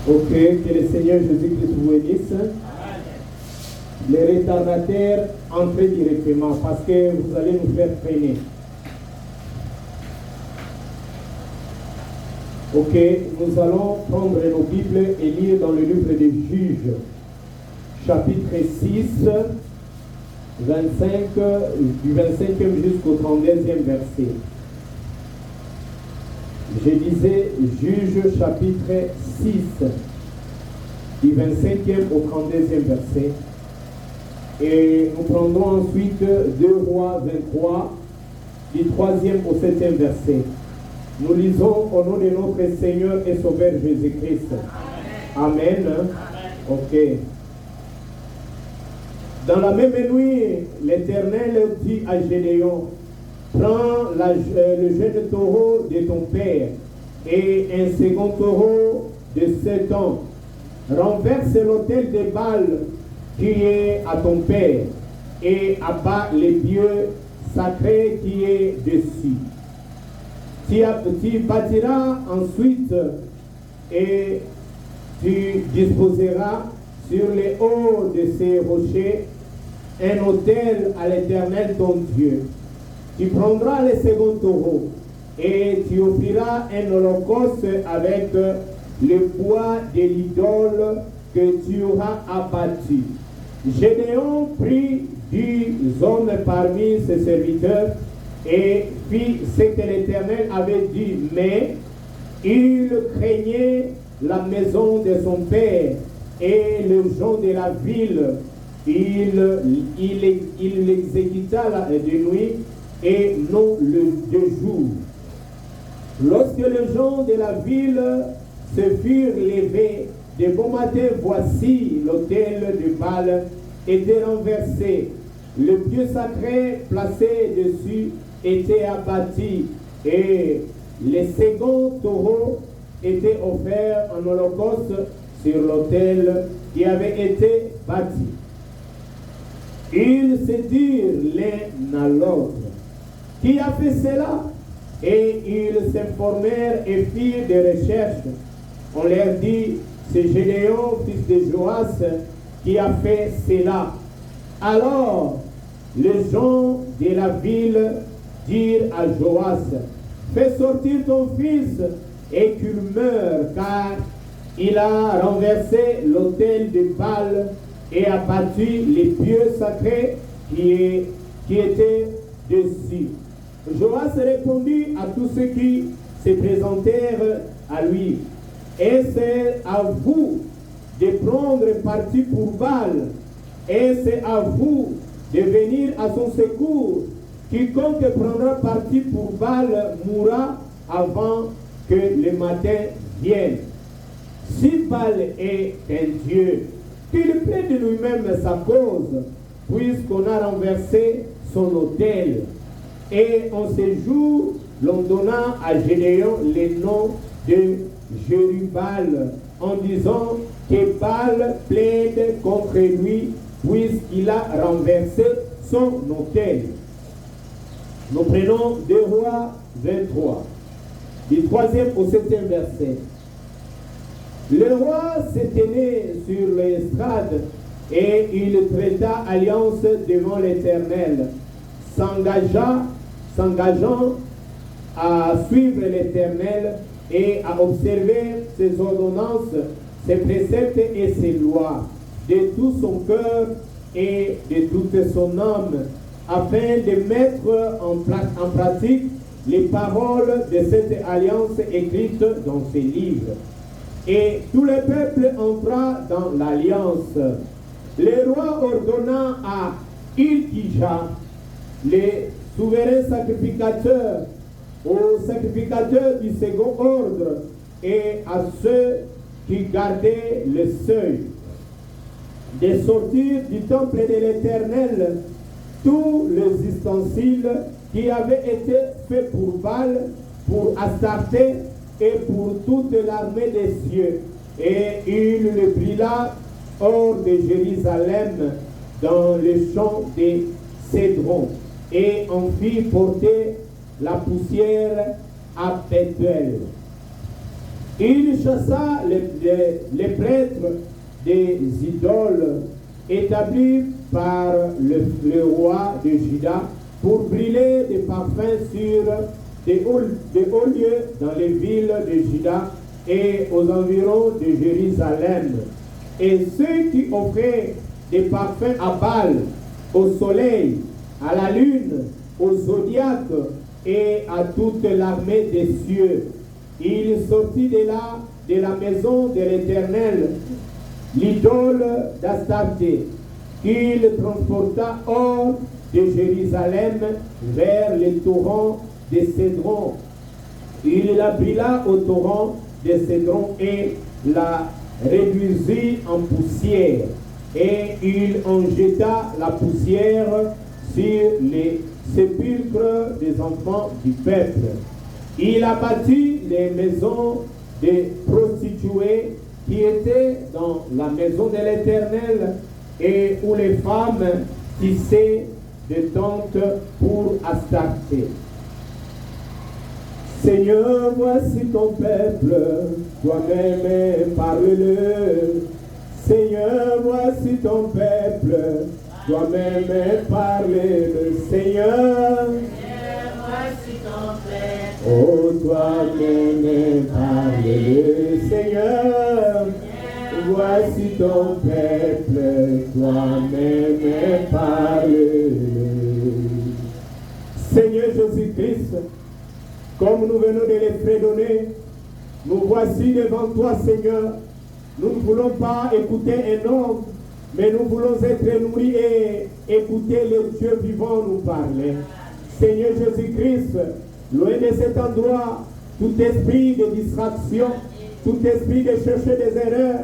Ok, que le Seigneur Jésus-Christ vous bénisse. Les retardataires, entrez directement parce que vous allez nous faire freiner. Ok, nous allons prendre nos Bibles et lire dans le livre des Juges, chapitre 6, 25, du 25e jusqu'au 32e verset. Je disais Juges, chapitre 6, du 25e au 32e verset. Et nous prendrons ensuite 2 Rois 23, du 3e au 7e verset. Nous lisons au nom de notre Seigneur et Sauveur Jésus-Christ. Amen. Amen. Ok. Dans la même nuit, l'Éternel dit à Gédéon, prends le jeune taureau de ton père et un second taureau de 7 ans. Renverse l'autel de Baal qui est à ton père et abat les dieux sacrés qui est dessus. Tu bâtiras ensuite et tu disposeras sur les hauts de ces rochers un autel à l'Éternel ton Dieu. Tu prendras le second taureau et tu offriras un holocauste avec le bois de l'idole que tu auras abattu. Gédéon prit 10 hommes parmi ses serviteurs et fit ce que l'Éternel avait dit, mais il craignait la maison de son père et les gens de la ville. Il l'exécuta de nuit et non de jour. Lorsque les gens de la ville se furent levés, de bon matin, voici l'autel de Baal était renversé. Le pieu sacré placé dessus était abattu et le second taureau était offert en holocauste sur l'autel qui avait été bâti. Ils se dirent l'un à l'autre, qui a fait cela? Et ils s'informèrent et firent des recherches. On leur dit, c'est Gédéon, fils de Joas, qui a fait cela. Alors, les gens de la ville dirent à Joas, fais sortir ton fils et qu'il meure, car il a renversé l'autel de Baal et abattu les pieux sacrés qui étaient dessus. Joas répondit à tous ceux qui se présentèrent à lui, et c'est à vous de prendre parti pour Baal, et c'est à vous de venir à son secours. Quiconque prendra parti pour Baal mourra avant que le matin vienne. Si Baal est un Dieu, qu'il plaide de lui-même sa cause, puisqu'on a renversé son autel. Et en ce jour, l'on donna à Gédéon le nom de Jérubal, en disant que Baal plaide contre lui, puisqu'il a renversé son autel. Nous prenons 2 Rois 23, du 3e au 7e verset. Le roi se tenait sur l'estrade et il traita alliance devant l'Éternel, s'engageant à suivre l'Éternel et à observer ses ordonnances, ses préceptes et ses lois, de tout son cœur et de toute son âme, afin de mettre en pratique les paroles de cette alliance écrite dans ces livres. Et tout le peuple entra dans l'alliance. Le roi ordonna à Ilkija, les souverains sacrificateurs, aux sacrificateurs du second ordre et à ceux qui gardaient le seuil, de sortir du temple de l'Éternel tous les ustensiles qui avaient été faits pour Baal, pour Astarté et pour toute l'armée des cieux. Et il le brûla hors de Jérusalem dans le champ de Cédron et en fit porter la poussière à Bethel. Il chassa les prêtres des idoles établis par le roi de Juda pour brûler des parfums sur des hauts lieux dans les villes de Juda et aux environs de Jérusalem. Et ceux qui offraient des parfums à Baal, au soleil, à la lune, au zodiaque et à toute l'armée des cieux. Il sortit de là, de la maison de l'Éternel, l'idole d'Astarté, qu'il transporta hors de Jérusalem vers les torrents de Cédron. Il la brûla au torrent de Cédron et la réduisit en poussière. Et il en jeta la poussière sur les sépulcres des enfants du peuple. Il abattit les maisons des prostituées qui étaient dans la maison de l'Éternel et où les femmes tissaient des tentes pour Astarté. Seigneur, voici ton peuple, toi-même parle-le. Seigneur, voici ton peuple, toi-même parle-le. Seigneur, voici ton peuple. Oh, toi-même parle-le. Seigneur, voici ton peuple, toi-même parle-le. Seigneur Jésus-Christ, comme nous venons de les fredonner, nous voici devant toi, Seigneur. Nous ne voulons pas écouter un homme, mais nous voulons être nourris et écouter le Dieu vivant nous parler. Seigneur Jésus-Christ, loin de cet endroit, tout esprit de distraction, tout esprit de chercher des erreurs,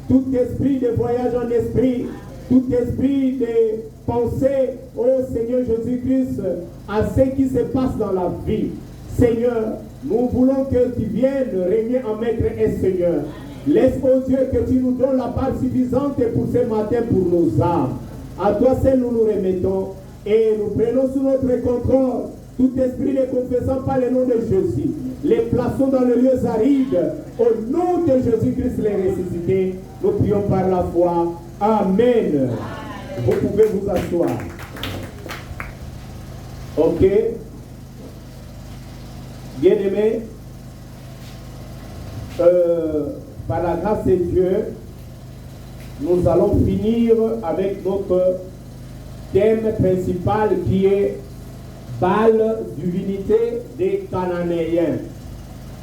tout esprit de voyage en esprit, tout esprit de penser, oh Seigneur Jésus-Christ, à ce qui se passe dans la vie. Seigneur, nous voulons que tu viennes régner en maître et Seigneur. Laisse, oh Dieu, que tu nous donnes la part suffisante pour ce matin pour nos âmes. À toi seul nous nous remettons et nous prenons sous notre contrôle tout esprit ne confessant pas le nom de Jésus. Les plaçons dans les lieux arides. Au nom de Jésus-Christ les ressuscités, nous prions par la foi. Amen. Vous pouvez vous asseoir. Ok. Bien-aimés, par la grâce de Dieu, nous allons finir avec notre thème principal qui est Baal, divinité des Cananéens.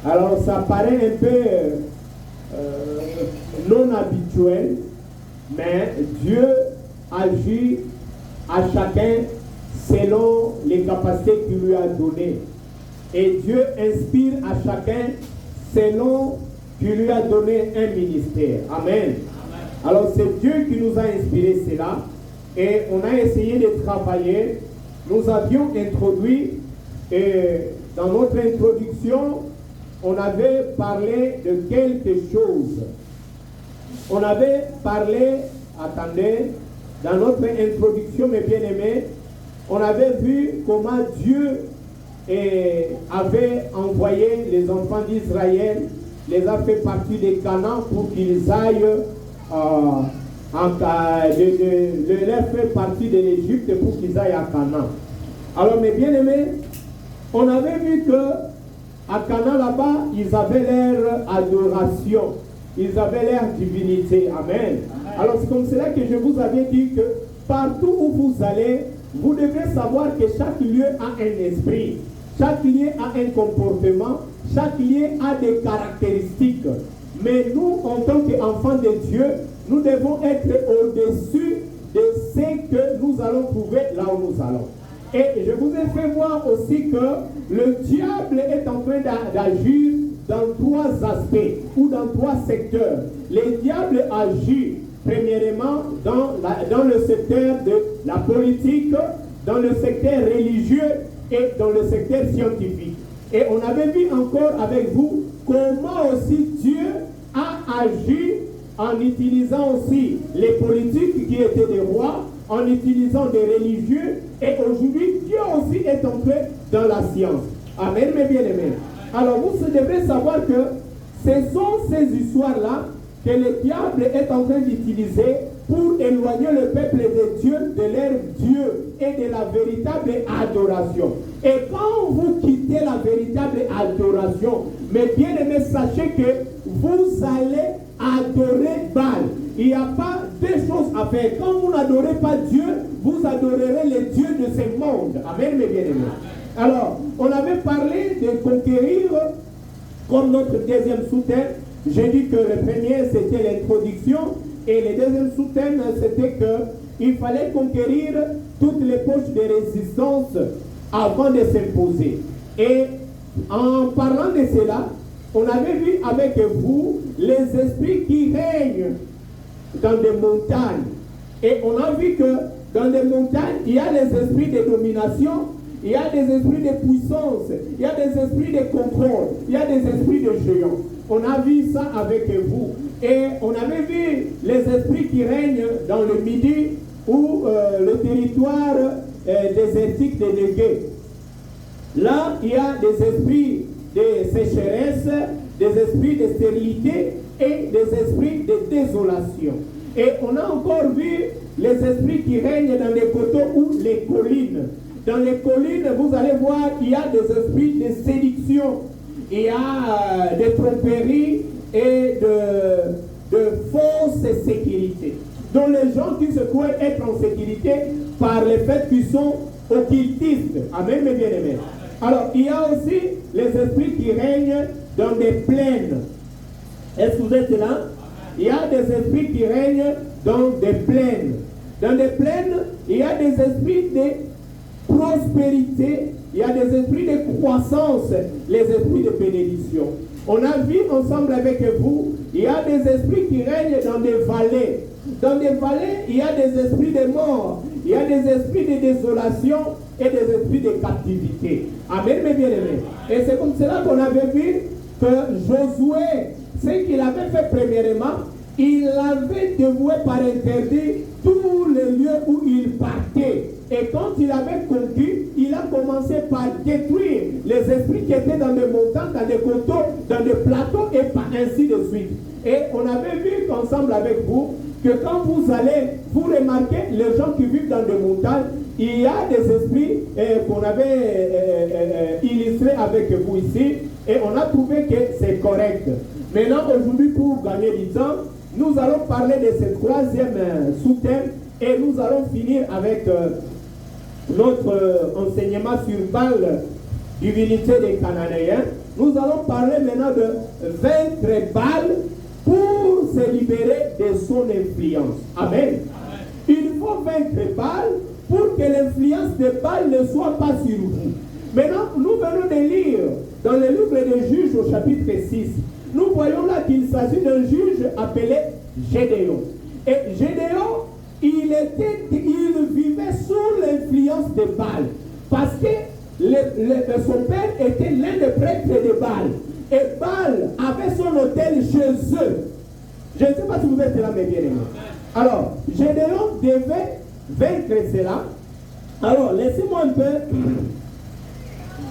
Alors ça paraît un peu non habituel, mais Dieu agit à chacun selon les capacités qu'il lui a données. Et Dieu inspire à chacun selon qu'il lui a donné un ministère. Amen. Alors c'est Dieu qui nous a inspiré cela et on a essayé de travailler. Nous avions introduit et dans notre introduction, on avait parlé de quelque chose. On avait parlé, attendez, dans notre introduction, mes bien-aimés, on avait vu comment Dieu avait envoyé les enfants d'Israël, les a fait partie des Canaan pour qu'ils aillent leur faire partie de l'Égypte pour qu'ils aillent à Canaan. Alors mes bien-aimés, on avait vu que à Canaan là-bas, ils avaient leur adoration, ils avaient leur divinité. Amen. Alors c'est comme cela que je vous avais dit que partout où vous allez, vous devez savoir que chaque lieu a un esprit, chaque lieu a un comportement, chaque lieu a des caractéristiques. Mais nous, en tant qu'enfants de Dieu, nous devons être au-dessus de ce que nous allons trouver là où nous allons. Et je vous ai fait voir aussi que le diable est en train d'agir dans trois aspects ou dans trois secteurs. Le diable agit premièrement dans le secteur de la politique, dans le secteur religieux et dans le secteur scientifique. Et on avait vu encore avec vous comment aussi Dieu a agi en utilisant aussi les politiques qui étaient des rois, en utilisant des religieux, et aujourd'hui Dieu aussi est entré dans la science. Amen, mes bien-aimés. Alors vous devez savoir que Ce sont ces histoires-là que le diable est en train d'utiliser pour éloigner le peuple de Dieu de leur Dieu et de la véritable adoration. Et quand vous quittez la véritable adoration, mes bien-aimés, sachez que vous allez adorer Baal. Il n'y a pas deux choses à faire. Quand vous n'adorez pas Dieu, vous adorerez les dieux de ce monde. Amen, mes bien-aimés. Alors, on avait parlé de conquérir comme notre deuxième sous-thème. J'ai dit que le premier, c'était l'introduction. Et le deuxième sous-thème, c'était qu'il fallait conquérir toutes les poches de résistance avant de s'imposer. Et en parlant de cela, on avait vu avec vous les esprits qui règnent dans des montagnes. Et on a vu que dans les montagnes, il y a les esprits de domination, il y a des esprits de puissance, il y a des esprits de contrôle, il y a des esprits de géants. On a vu ça avec vous. Et on avait vu les esprits qui règnent dans le Midi ou le territoire désertique des Négué. Là, il y a des esprits de sécheresse, des esprits de stérilité et des esprits de désolation. Et on a encore vu les esprits qui règnent dans les coteaux ou les collines. Dans les collines, vous allez voir qu'il y a des esprits de séduction, il y a des tromperies et de fausses sécurité. Donc les gens qui se croient être en sécurité par le fait qu'ils sont occultistes. Amen, mes bien-aimés. Alors, il y a aussi les esprits qui règnent dans des plaines. Est-ce que vous êtes là? Il y a des esprits qui règnent dans des plaines. Dans des plaines, il y a des esprits de prospérité, il y a des esprits de croissance, les esprits de bénédiction. On a vu ensemble avec vous, il y a des esprits qui règnent dans des vallées. Dans des vallées, il y a des esprits de mort, il y a des esprits de désolation et des esprits de captivité. Amen, mes bien-aimés. Et c'est comme cela qu'on avait vu que Josué, ce qu'il avait fait premièrement, il avait dévoué par interdit tous les lieux où il partait. Et quand il avait conquis, il a commencé par détruire les esprits qui étaient dans des montagnes, dans des coteaux, dans des plateaux et par ainsi de suite. Et on avait vu ensemble avec vous que quand vous allez, vous remarquez les gens qui vivent dans des montagnes, il y a des esprits qu'on avait illustrés avec vous ici et on a trouvé que c'est correct. Maintenant, aujourd'hui, pour gagner du temps, nous allons parler de ce troisième sous-thème et nous allons finir avec notre enseignement sur Baal, divinité des Cananéens. Nous allons parler maintenant de vaincre Baal pour se libérer de son influence. Amen. Il faut vaincre Baal pour que l'influence de Baal ne soit pas sur vous. Maintenant, nous venons de lire dans le livre des Juges au chapitre 6. Nous voyons là qu'il s'agit d'un juge appelé Gédéon. Et Gédéon, il vivait sous l'influence de Baal. Parce que son père était l'un des prêtres de Baal. Et Baal avait son hôtel chez eux. Je ne sais pas si vous êtes là, mes bien-aimés. Alors, Gédéon devait vaincre cela. Alors, laissez-moi un peu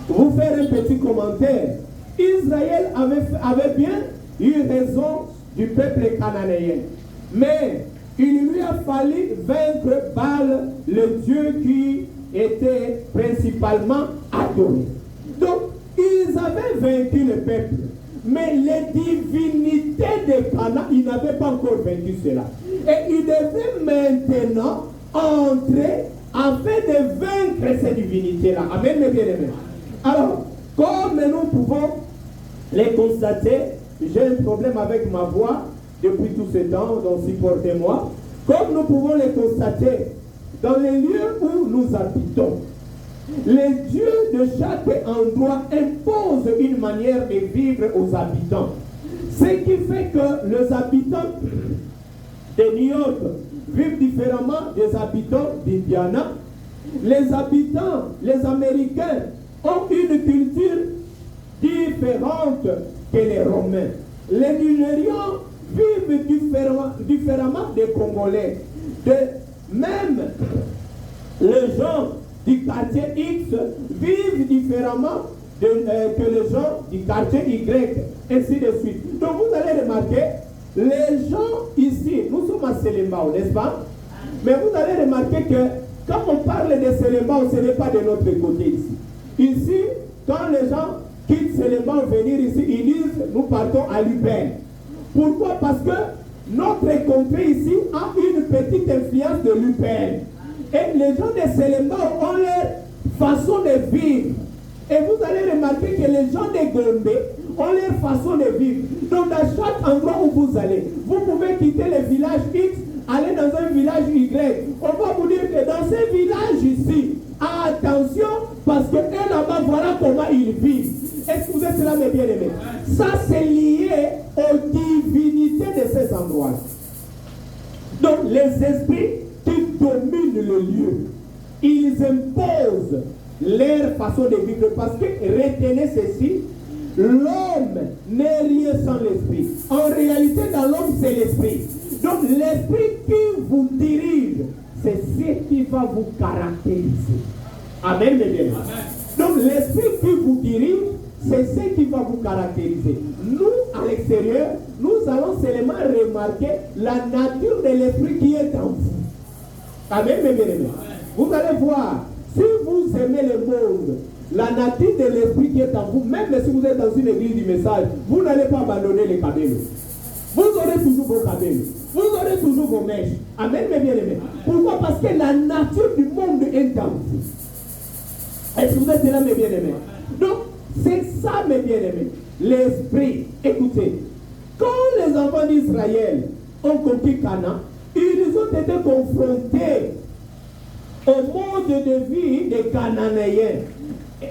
vous faire un petit commentaire. Israël avait bien eu raison du peuple cananéen. Mais il lui a fallu vaincre Baal, le Dieu qui était principalement adoré. Donc, ils avaient vaincu le peuple. Mais les divinités de Canaan, ils n'avaient pas encore vaincu cela. Et ils devaient maintenant entrer afin de vaincre ces divinités-là. Amen, mes bien-aimés. Alors, comme nous pouvons les constater, j'ai un problème avec ma voix depuis tout ce temps, donc supportez-moi. Comme nous pouvons les constater, dans les lieux où nous habitons, les dieux de chaque endroit imposent une manière de vivre aux habitants. Ce qui fait que les habitants de New York vivent différemment des habitants d'Indiana. Les habitants, les Américains, ont une culture différente que les Romains. Les Nigérians vivent différemment des Congolais. Même les gens du quartier X vivent différemment que les gens du quartier Y, ainsi de suite. Donc vous allez remarquer, les gens ici, nous sommes à Selembao, n'est-ce pas? Mais vous allez remarquer que quand on parle de Selembao, ce n'est pas de notre côté ici. Ici, quand les gens quittent Selembao, venir ici, ils disent, nous partons à l'UPN. Pourquoi? Parce que notre contrée ici a une petite influence de l'UPN. Et les gens de Selembao ont leur façon de vivre. Et vous allez remarquer que les gens de Gombe ont leur façon de vivre. Donc dans chaque endroit où vous allez, vous pouvez quitter le village X, aller dans un village Y. On va vous dire que dans ces villages ici, attention, parce que eux là-bas, voilà comment ils vivent. Est-ce que vous êtes là, mes bien-aimés? Ça, c'est lié aux divinités de ces endroits. Donc les esprits qui dominent le lieu, ils imposent leur façon de vivre, parce que retenez ceci, l'homme n'est rien sans l'esprit. En réalité, dans l'homme, c'est l'esprit. Donc l'esprit qui vous dirige, c'est ce qui va vous caractériser. Amen, mes bien. Donc l'esprit qui vous dirige, c'est ce qui va vous caractériser. Nous, à l'extérieur, nous allons seulement remarquer la nature de l'esprit qui est en vous. Amen, mes bien. Vous allez voir, si vous aimez le monde, la nature de l'esprit qui est en vous, même si vous êtes dans une église du message, vous n'allez pas abandonner les camélos. Vous aurez toujours vos camélos. Vous aurez toujours vos mèches. Amen, mes bien-aimés. Pourquoi? Parce que la nature du monde est en vous. Est-ce que vous êtes là, mes bien-aimés? Donc, c'est ça, mes bien-aimés. L'esprit. Écoutez, quand les enfants d'Israël ont conquis Canaan, ils ont été confrontés au mode de vie des Cananéens.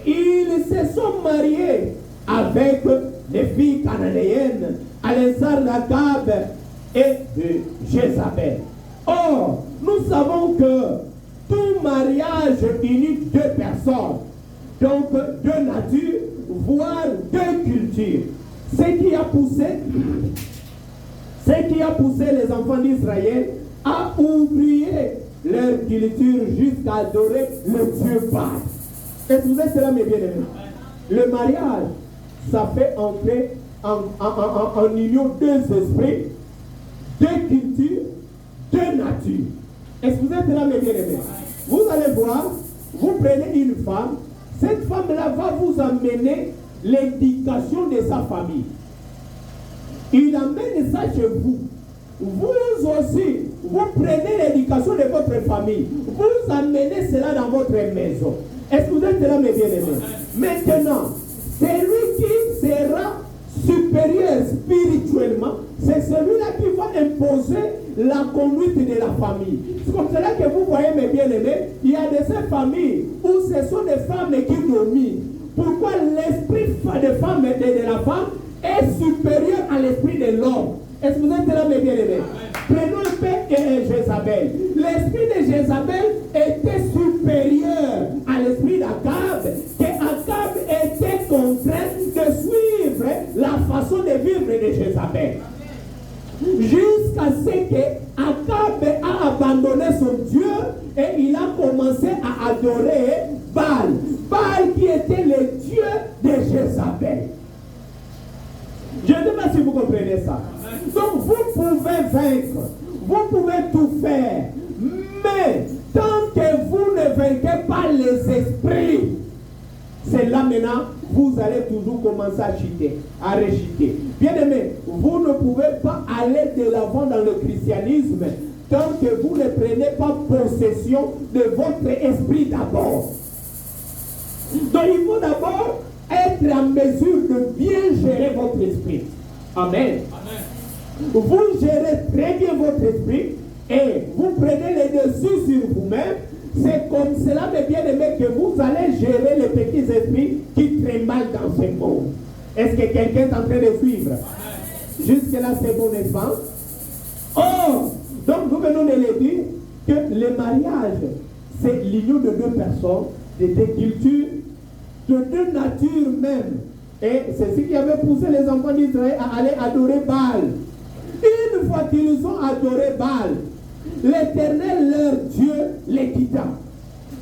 Ils se sont mariés avec les filles cananéennes, à l'instar d'Akab et de Jézabel. Or, nous savons que tout mariage unit deux personnes, donc deux natures, voire deux cultures. Ce qui a poussé les enfants d'Israël à oublier leur culture jusqu'à adorer le Dieu Baal. Et vous êtes là, mes bien-aimés. Le mariage, ça fait entrer en union deux esprits, deux cultures, deux natures. Est-ce que vous êtes là, mes bien-aimés? Vous allez voir, vous prenez une femme, cette femme-là va vous amener l'éducation de sa famille. Il amène ça chez vous. Vous aussi, vous prenez l'éducation de votre famille. Vous amenez cela dans votre maison. Est-ce que vous êtes là, mes bien-aimés? Maintenant, celui qui sera supérieur spirituellement, c'est celui-là qui va imposer la conduite de la famille. C'est comme cela que vous voyez, mes bien-aimés, il y a de ces familles où ce sont des femmes qui dominent. Pourquoi l'esprit de femme et de la femme est supérieur à l'esprit de l'homme? Est-ce que vous êtes là, mes bien-aimés? Prenons le père et Jézabel. L'esprit de Jézabel était supérieur à l'esprit d'Akab, que Akab était contraint de suivre la façon de vivre de Jézabel. Jusqu'à ce que Akab a abandonné son Dieu et il a commencé à adorer Baal. Baal qui était le Dieu de Jézabel. Je ne sais pas si vous comprenez ça. Donc vous pouvez vaincre, vous pouvez tout faire, mais tant que vous ne vainquez pas les esprits, c'est là maintenant vous allez toujours commencer à chuter, à rechuter. Bien aimé, vous ne pouvez pas aller de l'avant dans le christianisme tant que vous ne prenez pas possession de votre esprit d'abord. Donc il faut d'abord être en mesure de bien gérer votre esprit. Amen. Vous gérez très bien votre esprit et vous prenez les dessus sur vous-même. C'est comme cela, mes bien-aimés, que vous allez gérer les petits esprits qui trémalent dans ce monde. Est-ce que quelqu'un est en train de suivre? Jusque-là, c'est bon, n'est-ce pas? Or, donc nous venons de le dire que le mariage, c'est l'union de deux personnes, de deux cultures, de deux natures même. Et c'est ce qui avait poussé les enfants d'Israël à aller adorer Baal. Une fois qu'ils ont adoré Baal, l'Éternel, leur Dieu, les quitta.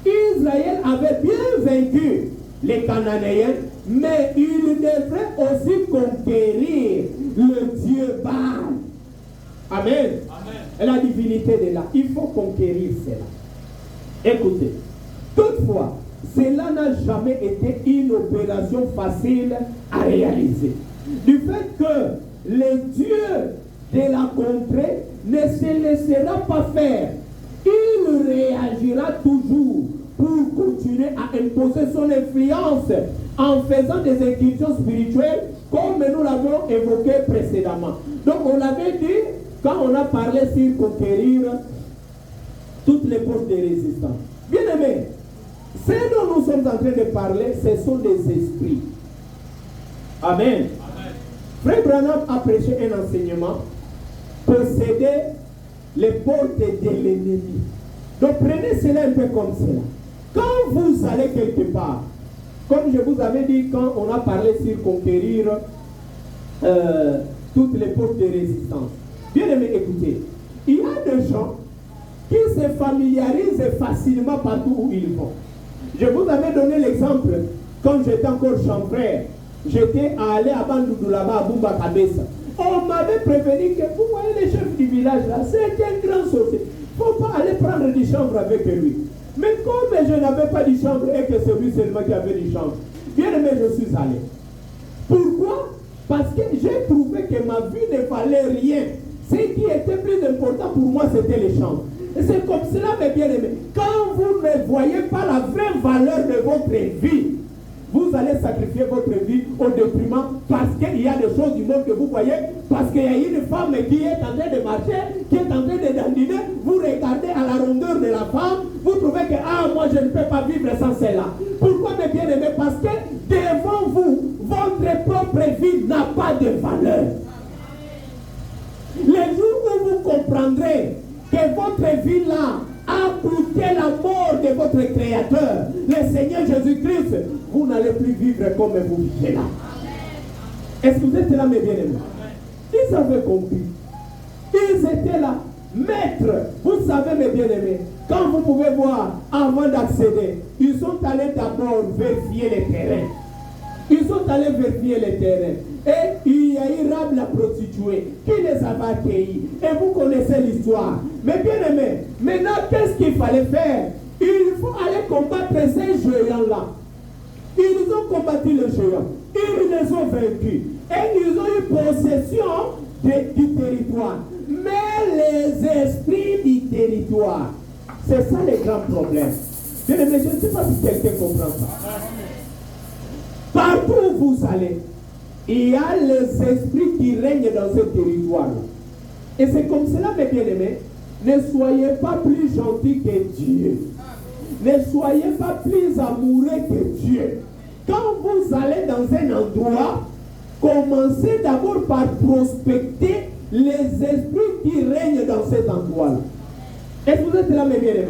Israël avait bien vaincu les Cananéens, mais il devrait aussi conquérir le Dieu Baal. Amen. Et la divinité de là, il faut conquérir cela. Écoutez, toutefois, cela n'a jamais été une opération facile à réaliser. Du fait que le Dieu de la contrée ne se laissera pas faire, il réagira toujours pour continuer à imposer son influence en faisant des incursions spirituelles comme nous l'avons évoqué précédemment. Donc on l'avait dit quand on a parlé sur conquérir toutes les forces de résistance. Bien aimé, ce dont nous sommes en train de parler, ce sont des esprits. Amen. Frère Branham a prêché un enseignement, posséder les portes de l'ennemi. Donc prenez cela un peu comme cela. Quand vous allez quelque part, comme je vous avais dit quand on a parlé sur conquérir toutes les portes de résistance. Bien aimé, écoutez, il y a des gens qui se familiarisent facilement partout où ils vont. Je vous avais donné l'exemple quand j'étais encore chanvrère. J'étais allé à Bandoudu là-bas, à Bumba Kabesa. On m'avait prévenu que vous voyez le chef du village là, c'est un grand sorcier. Il ne faut pas aller prendre du chanvre avec lui. Mais comme je n'avais pas du chanvre et que c'est lui seulement qui avait du chanvre, bien aimé, je suis allé. Pourquoi? Parce que j'ai trouvé que ma vie ne valait rien. Ce qui était plus important pour moi, c'était les chanvres. Et c'est comme cela, mes bien-aimés. Quand vous ne voyez pas la vraie valeur de votre vie, vous allez sacrifier votre vie au détriment parce qu'il y a des choses du monde que vous voyez, parce qu'il y a une femme qui est en train de marcher, qui est en train de dandiner, vous regardez à la rondeur de la femme, vous trouvez que, ah, moi je ne peux pas vivre sans celle-là. Pourquoi, mes bien-aimés? Parce que devant vous, votre propre vie n'a pas de valeur. Le jour où vous comprendrez que votre vie-là a coûté la mort de votre Créateur, le Seigneur Jésus-Christ, vous n'allez plus vivre comme vous vivez là. Est-ce que vous êtes là, mes bien-aimés? Ils avaient compris. Ils étaient là. Maître, vous savez, mes bien-aimés, quand vous pouvez voir, avant d'accéder, ils sont allés d'abord vérifier les terrains. Ils sont allés vérifier les terrains. Et il y a eu Rab la prostituée qui les avait accueillis. Et vous connaissez l'histoire. Mais bien aimé, maintenant qu'est-ce qu'il fallait faire? Il faut aller combattre ces géants-là. Ils ont combattu les géants. Ils les ont vaincus. Et ils ont eu possession du territoire. Mais les esprits du territoire, c'est ça le grand problème. Bien aimé, je ne sais pas si quelqu'un comprend ça. Partout où vous allez, il y a les esprits qui règnent dans ce territoire. Et c'est comme cela, mes bien-aimés, ne soyez pas plus gentils que Dieu. Ne soyez pas plus amoureux que Dieu. Quand vous allez dans un endroit, commencez d'abord par prospecter les esprits qui règnent dans cet endroit-là. Est-ce que vous êtes là, mes bien-aimés?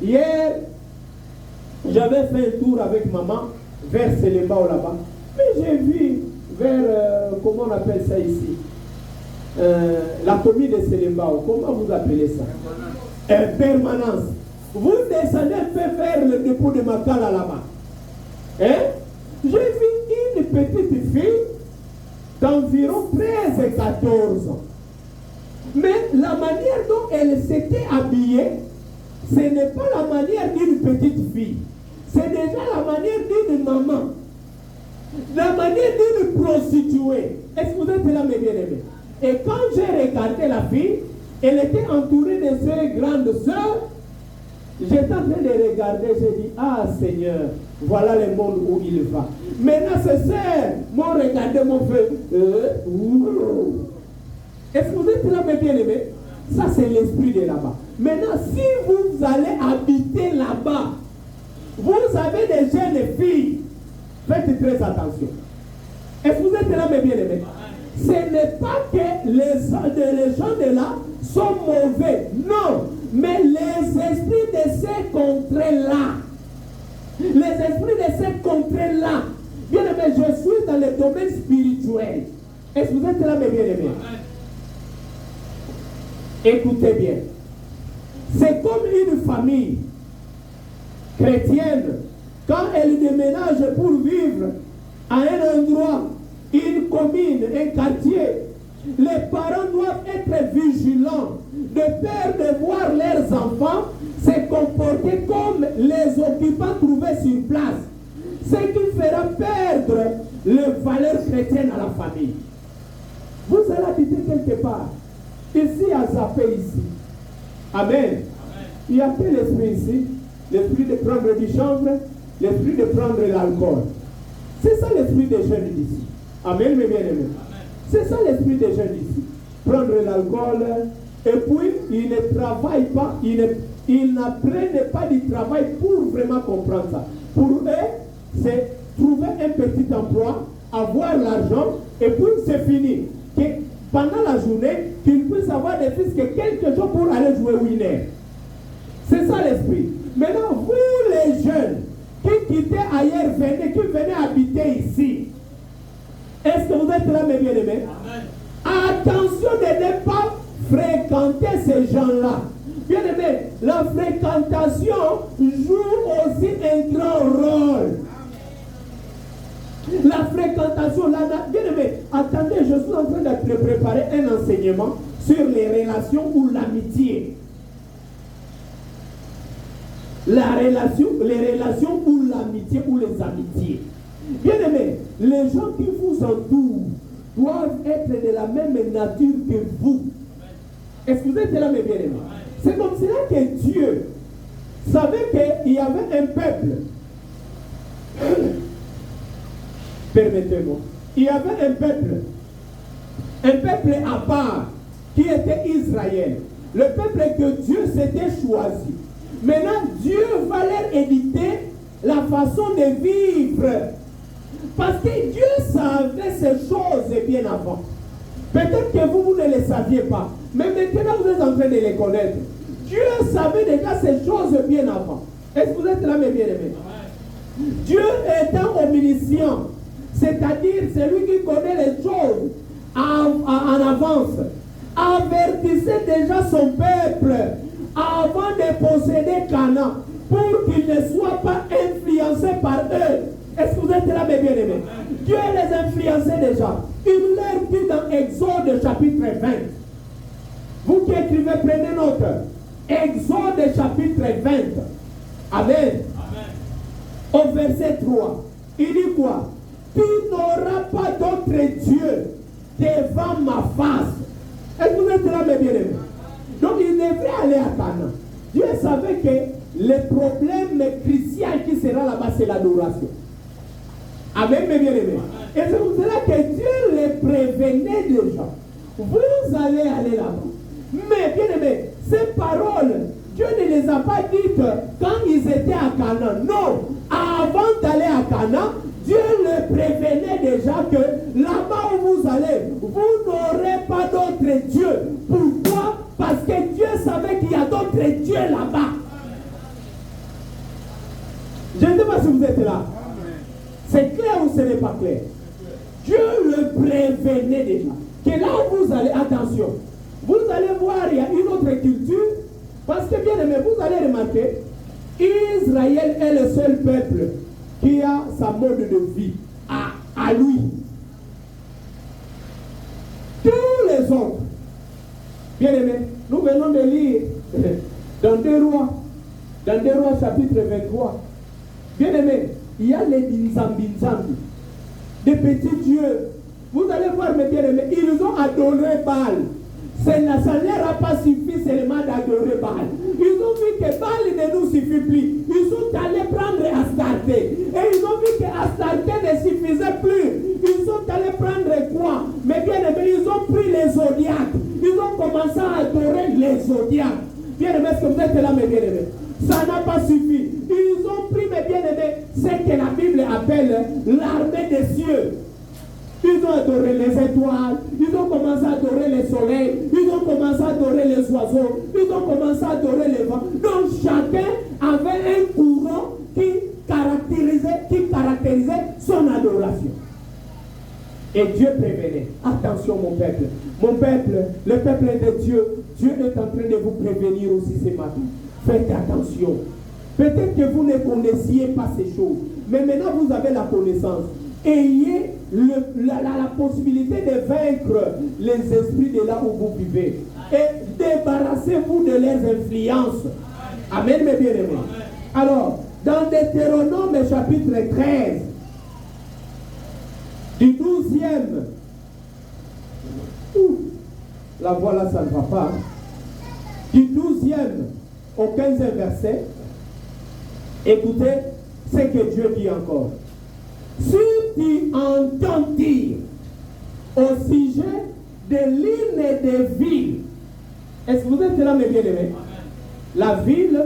Hier, j'avais fait un tour avec maman vers Selembao là-bas. Mais j'ai vu vers, comment on appelle ça ici, la commune de Selembao. Comment vous appelez ça? Permanence. Vous descendez un peu faire le dépôt de Makala là-bas. Hein? J'ai vu une petite fille d'environ 13 et 14 ans. Mais la manière dont elle s'était habillée, ce n'est pas la manière d'une petite fille. C'est déjà la manière d'une maman. La manière d'une prostituée. Est-ce que vous êtes là, mes bien-aimés? Et quand j'ai regardé la fille, elle était entourée de ses grandes sœurs. J'étais en train de regarder, j'ai dit, ah Seigneur, voilà le monde où il va. Maintenant, ces sœurs m'ont regardé, m'ont fait, Est-ce que vous êtes là, mes bien-aimés? Ça, c'est l'esprit de là-bas. Maintenant, si vous allez habiter là-bas, vous avez des jeunes filles, faites très attention. Est-ce que vous êtes là, mes bien-aimés? Ce n'est pas que les gens de là sont mauvais. Non. Mais les esprits de ces contrées-là, les esprits de ces contrées-là, bien aimé, je suis dans le domaine spirituel. Est-ce que vous êtes là, mes bien-aimés? Écoutez bien. C'est comme une famille chrétienne quand elle déménage pour vivre à un endroit, une commune, un quartier, les parents doivent être vigilants de peur de voir leurs enfants se comporter comme les occupants trouvés sur place, ce qui fera perdre les valeurs chrétiennes à la famille. Vous allez habiter quelque part, ici à Zappé, ici. Amen. Il y a quel esprit ici? L'esprit de prendre du chanvre, l'esprit de prendre l'alcool. C'est ça l'esprit des jeunes d'ici. Amen, mes bien-aimés. C'est ça l'esprit des jeunes ici. Prendre l'alcool, et puis ils ne travaillent pas, ils n'apprennent pas du travail pour vraiment comprendre ça. Pour eux, c'est trouver un petit emploi, avoir l'argent, et puis c'est fini. Que pendant la journée, qu'ils puissent avoir des fils que quelques jours pour aller jouer winner. C'est ça l'esprit. Maintenant, vous les jeunes qui quittez ailleurs, qui venez habiter ici, est-ce que vous êtes là, mes bien-aimés? Attention de ne pas fréquenter ces gens-là. Bien-aimés, la fréquentation joue aussi un grand rôle. La fréquentation, bien-aimés, attendez, je suis en train de préparer un enseignement sur les relations ou l'amitié. Les relations ou l'amitié ou les amitiés. Bien-aimés, les gens qui vous entourent doivent être de la même nature que vous. Est-ce que vous êtes là, mes bien-aimés? C'est comme cela que Dieu savait qu'il y avait un peuple. Permettez-moi. Il y avait un peuple à part, qui était Israël. Le peuple que Dieu s'était choisi. Maintenant, Dieu va leur éditer la façon de vivre. Parce que Dieu savait ces choses bien avant. Peut-être que vous ne les saviez pas. Mais maintenant, vous êtes en train de les connaître. Dieu savait déjà ces choses bien avant. Est-ce que vous êtes là, mes bien-aimés? Dieu étant omniscient, c'est-à-dire celui qui connaît les choses en avance, avertissait déjà son peuple avant de posséder Canaan pour qu'il ne soit pas influencé par eux. Est-ce que vous êtes là, mes bien-aimés? Dieu les influençait déjà. Il leur dit dans Exode chapitre 20. Vous qui écrivez, prenez note. Exode chapitre 20. Amen. Au verset 3. Il dit quoi? Tu n'auras pas d'autre Dieu devant ma face. Est-ce que vous êtes là, mes bien-aimés? Donc il devrait aller à Canaan. Dieu savait que le problème crucial qui sera là-bas, c'est l'adoration. Amen, mes bien-aimés. Et c'est pour cela que Dieu les prévenait déjà. Vous allez aller là-bas. Mais bien-aimés, ces paroles, Dieu ne les a pas dites quand ils étaient à Canaan. Non, avant d'aller à Canaan, Dieu les prévenait déjà que là-bas où vous allez, vous n'aurez pas d'autre Dieu. Pourquoi? Parce que Dieu savait qu'il y a d'autres dieux là-bas. Je ne sais pas si vous êtes là. C'est clair ou ce n'est pas clair? Dieu le prévenait déjà. Que là où vous allez, attention, vous allez voir, il y a une autre culture. Parce que bien aimé, vous allez remarquer, Israël est le seul peuple qui a sa mode de vie à lui. Tous les autres, bien aimé, nous venons de lire dans 2 Rois chapitre 23. Bien aimé, il y a les Nzambi, des petits dieux. Vous allez voir, mes bien-aimés, ils ont adoré Baal. Ça ne leur a pas suffi seulement d'adorer Baal. Ils ont vu que Baal ne nous suffit plus. Ils sont allés prendre Astarté. Et ils ont vu que Astarté ne suffisait plus. Ils sont allés prendre quoi? Mais bien aimé, ils ont pris les zodiaques. Ils ont commencé à adorer les zodiaques. Bien aimé, est-ce que vous êtes là, mes bien-aimés? Ça n'a pas suffi. Ils ont pris, mes bien-aimés, ce que la Bible appelle l'armée des cieux. Ils ont adoré les étoiles, ils ont commencé à adorer le soleil, ils ont commencé à adorer les oiseaux, ils ont commencé à adorer les vents. Donc chacun avait un courant qui caractérisait son adoration. Et Dieu prévenait. Attention mon peuple, le peuple de Dieu, Dieu est en train de vous prévenir aussi ce matin. Faites attention. Peut-être que vous ne connaissiez pas ces choses, mais maintenant vous avez la connaissance. Ayez la possibilité de vaincre les esprits de là où vous vivez. Et débarrassez-vous de leurs influences. Amen, mes bien-aimés. Alors, dans Deutéronome chapitre 13, du 12e, la voix là, ça ne va pas. Du 12e au 15e verset, écoutez ce que Dieu dit encore. Si tu entends dire au sujet de l'île et des villes, est-ce que vous êtes là, mes bien-aimés? La ville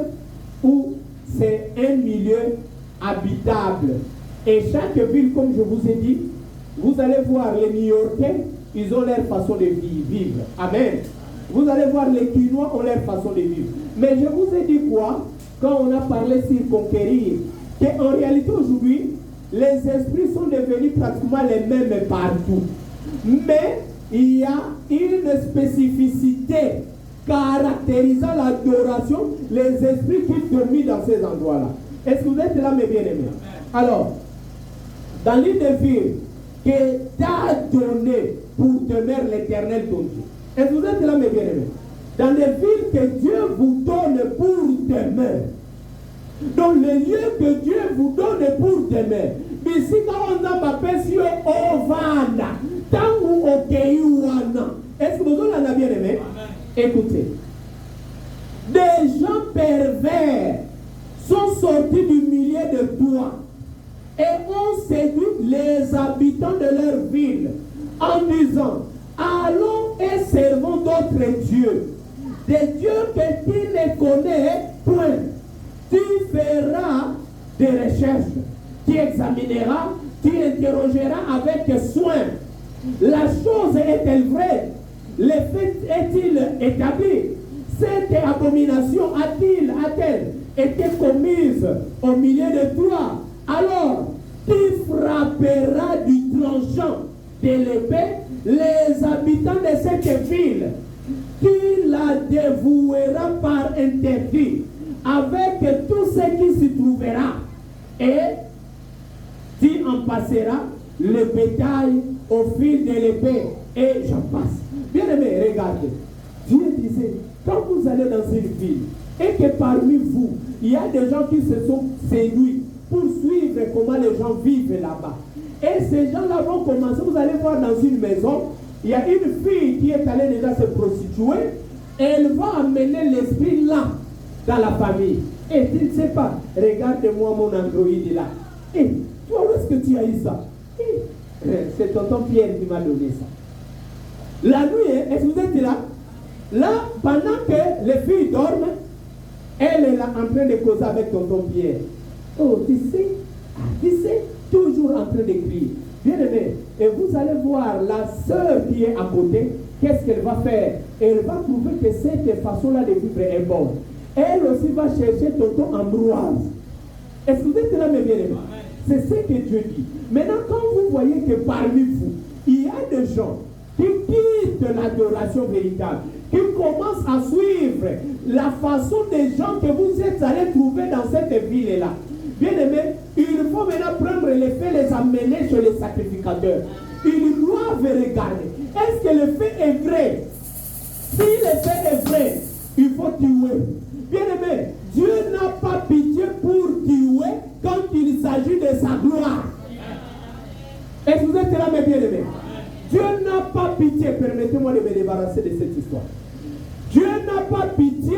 où c'est un milieu habitable. Et chaque ville, comme je vous ai dit, vous allez voir les New-Yorkais, ils ont leur façon de vivre. Amen. Vous allez voir les Quinois ont leur façon de vivre. Mais je vous ai dit quoi? Quand on a parlé sur conquérir, qu'en réalité aujourd'hui, les esprits sont devenus pratiquement les mêmes partout. Mais il y a une spécificité caractérisant l'adoration, les esprits qui dorment dans ces endroits-là. Est-ce que vous êtes là, mes bien-aimés? Alors, dans l'île de ville que t'a donné pour demeurer l'Éternel ton Dieu. Est-ce que vous êtes là, mes bien-aimés? Dans les villes que Dieu vous donne pour demeurer. Dans les lieux que Dieu vous donne pour demeurer. Ici, quand on a ma sur Ovana, tant ou Okeyuana. Est-ce que vous en avez bien aimé? Écoutez. Des gens pervers sont sortis du milieu de toi et ont séduit les habitants de leur ville en disant: allons et servons d'autres dieux, des dieux que tu ne connais point. Tu feras des recherches, tu examineras, tu interrogeras avec soin. La chose est-elle vraie? Le fait est-il établi? Cette abomination a-t-elle été commise au milieu de toi? Alors, tu frapperas du tranchant de l'épée les habitants de cette ville. Tu la dévoueras par interdit avec tout ce qui s'y trouvera, et tu en passeras le bétail au fil de l'épée, et j'en passe. Bien aimé, regardez, Dieu disait, quand vous allez dans une ville et que parmi vous il y a des gens qui se sont séduits pour suivre comment les gens vivent là-bas, et ces gens-là vont commencer, vous allez voir dans une maison, il y a une fille qui est allée déjà se prostituer, elle va amener l'esprit là dans la famille. Et tu ne sais pas, regarde-moi mon Android là. Et toi, où est-ce que tu as eu ça? C'est tonton Pierre qui m'a donné ça. La nuit, est-ce que vous êtes là? Là, pendant que les filles dorment, elle est là en train de causer avec tonton Pierre. Oh, tu sais, toujours en train de crier. Bien aimé, et vous allez voir la sœur qui est à côté, qu'est-ce qu'elle va faire? Elle va trouver que cette façon-là de vivre est bonne. Elle aussi va chercher tonton Ambroise. Est-ce que vous êtes là, mes bien-aimés? C'est ce que Dieu dit. Maintenant, quand vous voyez que parmi vous, il y a des gens qui quittent l'adoration véritable, qui commencent à suivre la façon des gens que vous êtes allés trouver dans cette ville-là. Bien aimé, il faut maintenant prendre les faits, les amener chez les sacrificateurs. Ils doivent regarder. Est-ce que le fait est vrai? Si le fait est vrai, il faut tuer. Bien aimé, Dieu n'a pas pitié pour tuer quand il s'agit de sa gloire. Est-ce que vous êtes là, mes bien-aimés? Dieu n'a pas pitié, permettez-moi de me débarrasser de cette histoire. Dieu n'a pas pitié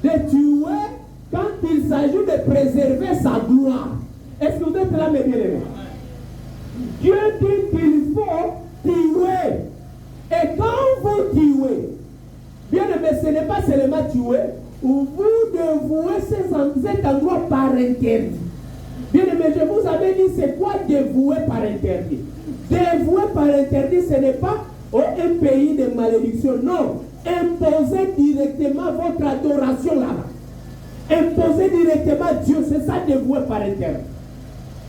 de tuer quand il s'agit de préserver sa gloire. Est-ce que vous êtes là, mes bien-aimés? Dieu dit qu'il faut tuer. Et quand vous tuez, bien aimé, ce n'est pas seulement tuer, ou vous dévouez cet endroit par interdit. Bien aimé, je vous avais dit, c'est quoi dévouer par interdit? Dévouer par interdit, ce n'est pas un pays de malédiction, non. Imposer directement votre adoration là-bas. Imposer directement Dieu, c'est ça dévouer par interdit.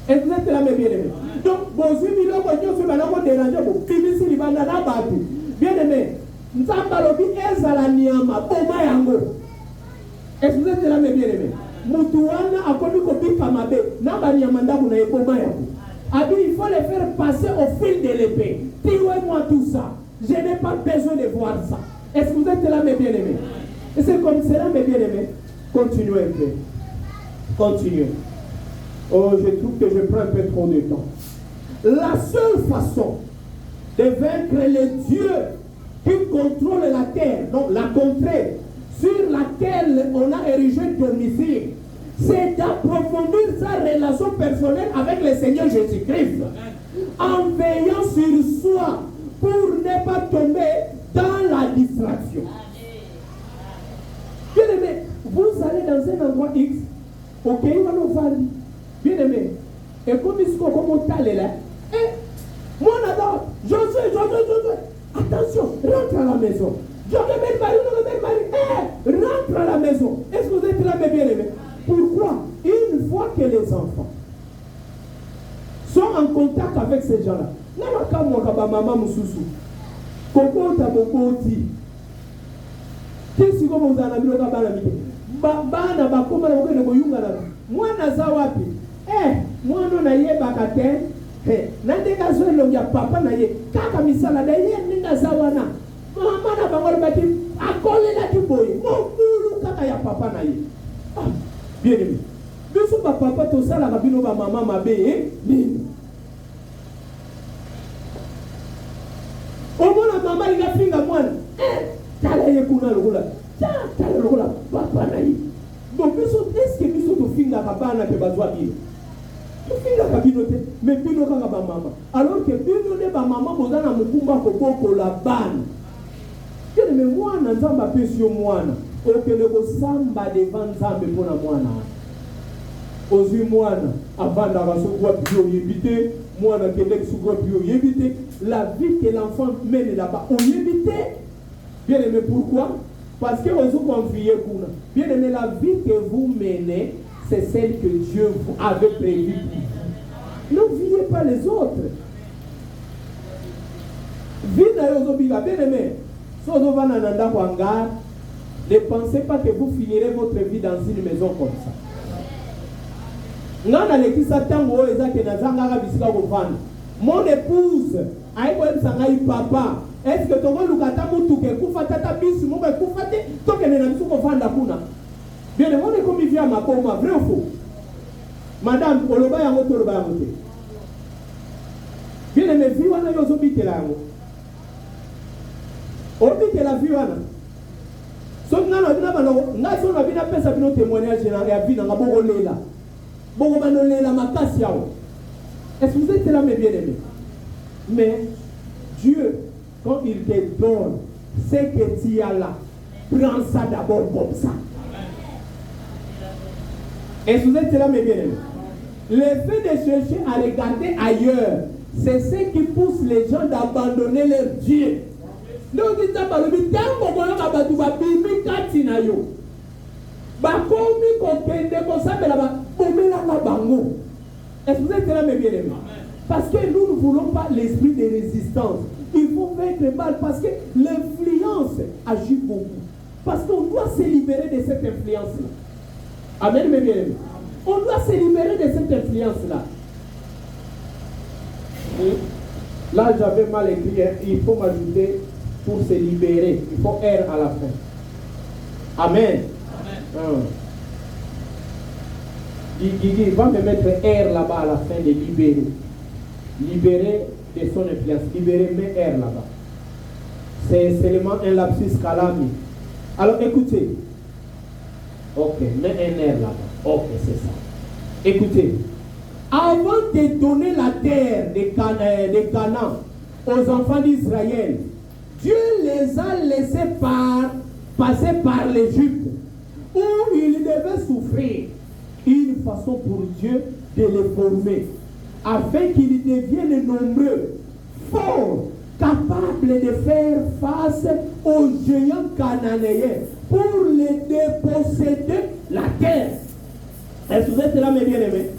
Est-ce que vous êtes là, mes bien-aimés? Donc, vos humiliants, vos gens déranger, vos filles, si bien aimé, est-ce que vous êtes là, mes bien-aimés? Mutuana akomi kobika mabe. Naba nyamanda kuna eboma yako. Abi, il faut les faire passer au fil de l'épée. Tirez-moi tout ça. Je n'ai pas besoin de voir ça. Est-ce que vous êtes là, mes bien-aimés? Et c'est comme cela, mes bien-aimés. Continuez un peu. Continuez. Oh, je trouve que je prends un peu trop de temps. La seule façon de vaincre les dieux qui contrôlent la terre, donc la contrée sur laquelle on a érigé domicile, c'est d'approfondir sa relation personnelle avec le Seigneur Jésus-Christ, en veillant sur soi pour ne pas tomber dans la distraction. Bien aimé, vous allez dans un endroit X, ok, bien aimé, et comme il se comme là, moi d'abord, Josué, attention, rentre à la maison. Rentre à la maison. Est-ce que vous êtes là, mes bien-aimés? Pourquoi? Une fois que les enfants sont en contact avec ces gens-là, maman Moussousou, Koko Tabokoti, qu'est-ce que vous avez dit? Bana bakoma na ngene boyunga na mwana za wapi mwana na ye bakate nande kazo longia papa na ye kaka misala da ye ninga za wana mama na bangolo bati akole la kiboye mokulu kaka ya papa na ye bien aimé biso ba papa to sala ka bino ba mama mabe nini omona mama ina finga mwana tala ye kuna lugula tala lugula papa na ye donc biso est-ce que biso to finga ka bana ke bazwa bino to finga ka bino te mais bino kaka ba mama alors que bino ne ba mama bozana mukumba ko boko la bana kene me mwana nzamba pesio mwana okende ko samba devant nzambe pona mwana ozwi mwana avanda basokwa bio yebite mwana kende sokwa bio yebite la vie que l'enfant mène là-bas on yebite bien aimé pourquoi? Parce que vous confiez kuna. Bien aimé, la vie que vous menez, c'est celle que Dieu vous avait prévue. N'oubliez pas les autres. Vie bien aimé, ne pensez pas que vous finirez votre vie dans une maison comme ça. Mon épouse, papa, est-ce que tu vas nous gâter pour tata bis mon kufate to que na biso ko vanda kuna bien le monde comme vient ma koma vrai ou faux madame oloba yango to oloba yango te bien le vie wana yo zo bitela yango obi la vie wana so ngana bina bano ngaso na bina pesa bino témoignage na ya vie na ngabo lela bongo banolela makasi yao. Est-ce que vous êtes là mes bien-aimés? Mais Dieu, quand il te donne ce que tu as là, prends ça d'abord comme ça. Est-ce que vous êtes là mes bien-aimés? Le fait de chercher à regarder ailleurs, c'est ce qui pousse les gens d'abandonner leur Dieu. Donc ils abandonnent. Est-ce que vous êtes là mes bien-aimés? Parce que nous ne voulons pas l'esprit de résistance. Il faut vaincre le mal parce que l'influence agit beaucoup. Parce qu'on doit se libérer de cette influence-là. Amen, mes bien-aimés. On doit se libérer de cette influence-là. Là, j'avais mal écrit. Il faut m'ajouter pour se libérer. Il faut R à la fin. Amen. Amen. Il va me mettre R là-bas à la fin de libérer. Libérer de son influence. Libérer, mais R là-bas. C'est seulement un lapsus calami. Alors écoutez. Ok, mets un R là-bas. Ok, c'est ça. Écoutez. Avant de donner la terre de Canaan aux enfants d'Israël, Dieu les a laissés passer par l'Égypte, où ils devaient souffrir. Une façon pour Dieu de les former, afin qu'ils deviennent nombreux, forts, capables de faire face aux géants cananéens pour les déposséder la terre. Est-ce que vous êtes là, mes bien-aimés?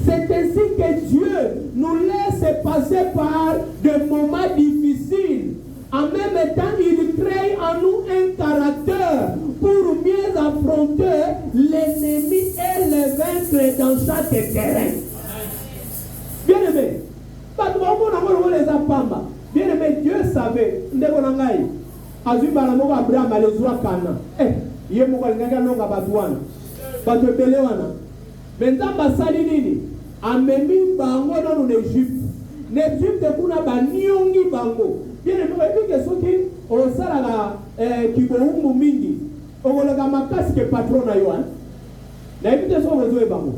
C'est ainsi que Dieu nous laisse passer par des moments difficiles. En même temps, il crée en nous un caractère pour mieux affronter l'ennemi et tes terrains. Bien aimé, bien aimé, Dieu savait, Abraham allait voir Cana. Il y a maintenant, basali nini? Amemi bango dans l'Égypte. L'Égypte kuna ba niongi bango. Bien aimé, que soki osala kiboumbu mingi. Ogolega makasi ke patron na yo. Na ebite so ozoe bango.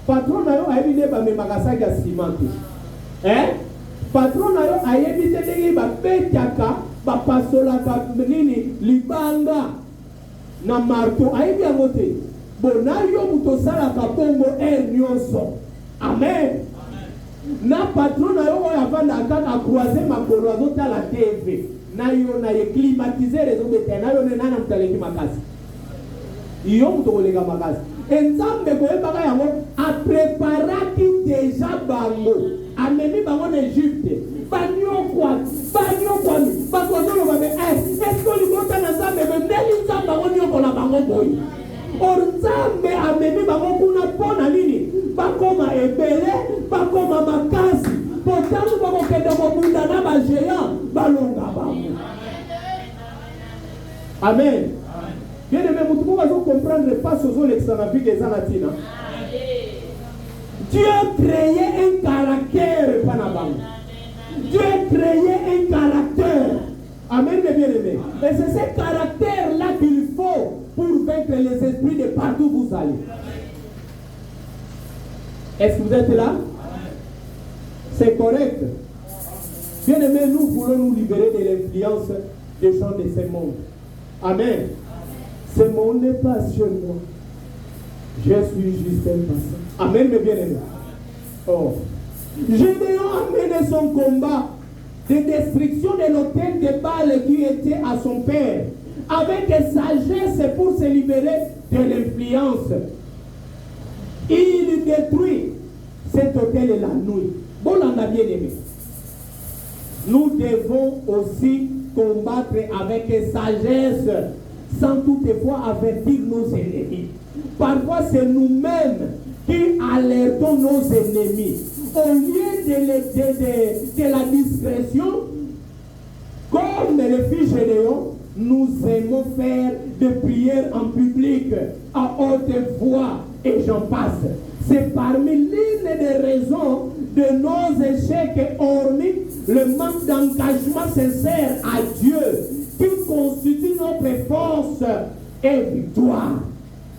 Patron na yo ayebite ba me makasaki ya ciment. Patron na yo ayebite ndenge ba petaka ba pasolaka nini libanga na marteau ayebi yango te. Bona yo muto salaka bongo nyonso. Amen. Na patron na yo oyo avanda kaka croiser makolo azotala TV. Na yo na ye climatiser les hommes de na yo nena mutaleki makasi. Yo muto kolega makasi. Nzambe koyebaka yango a préparaki déjà bango. Ameni bango en Égypte. Banyokwa bakozolo babe est-ce que libota na Nzambe ndeli Nzambe bango nyokola bango boyi. Nzambe ameni bango kuna pona nini? Bakoma ebele, bakoma makasi. Pourtant bakokende kobunda na ba géant balonga bango. Amen. Bien aimé, vous pouvez comprendre pas ce que l'extravagance des anatina. Dieu créait un caractère panabang. Dieu créait un caractère. Amen, mes bien-aimés. Et c'est ce caractère-là qu'il faut pour vaincre les esprits de partout où vous allez. Est-ce que vous êtes là? C'est correct. Bien-aimés, nous voulons nous libérer de l'influence des gens de ce monde. Amen. Ce monde n'est pas sur moi. Je suis juste un passant. Amen, mes bien-aimés. Oh. Gédéon a mené son combat de destruction de l'autel de Baal qui était à son père, avec sagesse pour se libérer de l'influence. Il détruit cet autel la nuit. Bon, on a bien aimé. Nous devons aussi combattre avec sagesse, sans toutefois avertir nos ennemis. Parfois, c'est nous-mêmes qui alertons nos ennemis. Au lieu de la discrétion, comme le fils Gédéon, nous aimons faire des prières en public, à haute voix, et j'en passe. C'est parmi l'une des raisons de nos échecs, hormis le manque d'engagement sincère à Dieu, qui constitue notre force et victoire.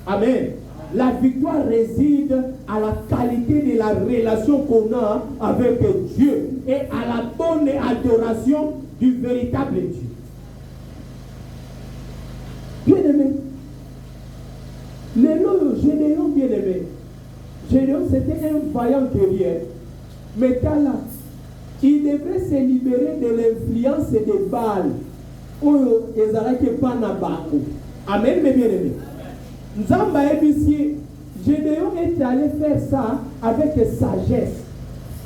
Amen. La victoire réside à la qualité de la relation qu'on a avec Dieu et à la bonne adoration du véritable Dieu. Bien-aimé, Gédéon, bien-aimé, Gédéon c'était un vaillant guerrier, mais là, il devrait se libérer de l'influence de Baal. Oyo ezalaki pas na bango. Amen, mes bien-aimés. Nzamba ebisi, Gédéon est allé faire ça avec sagesse.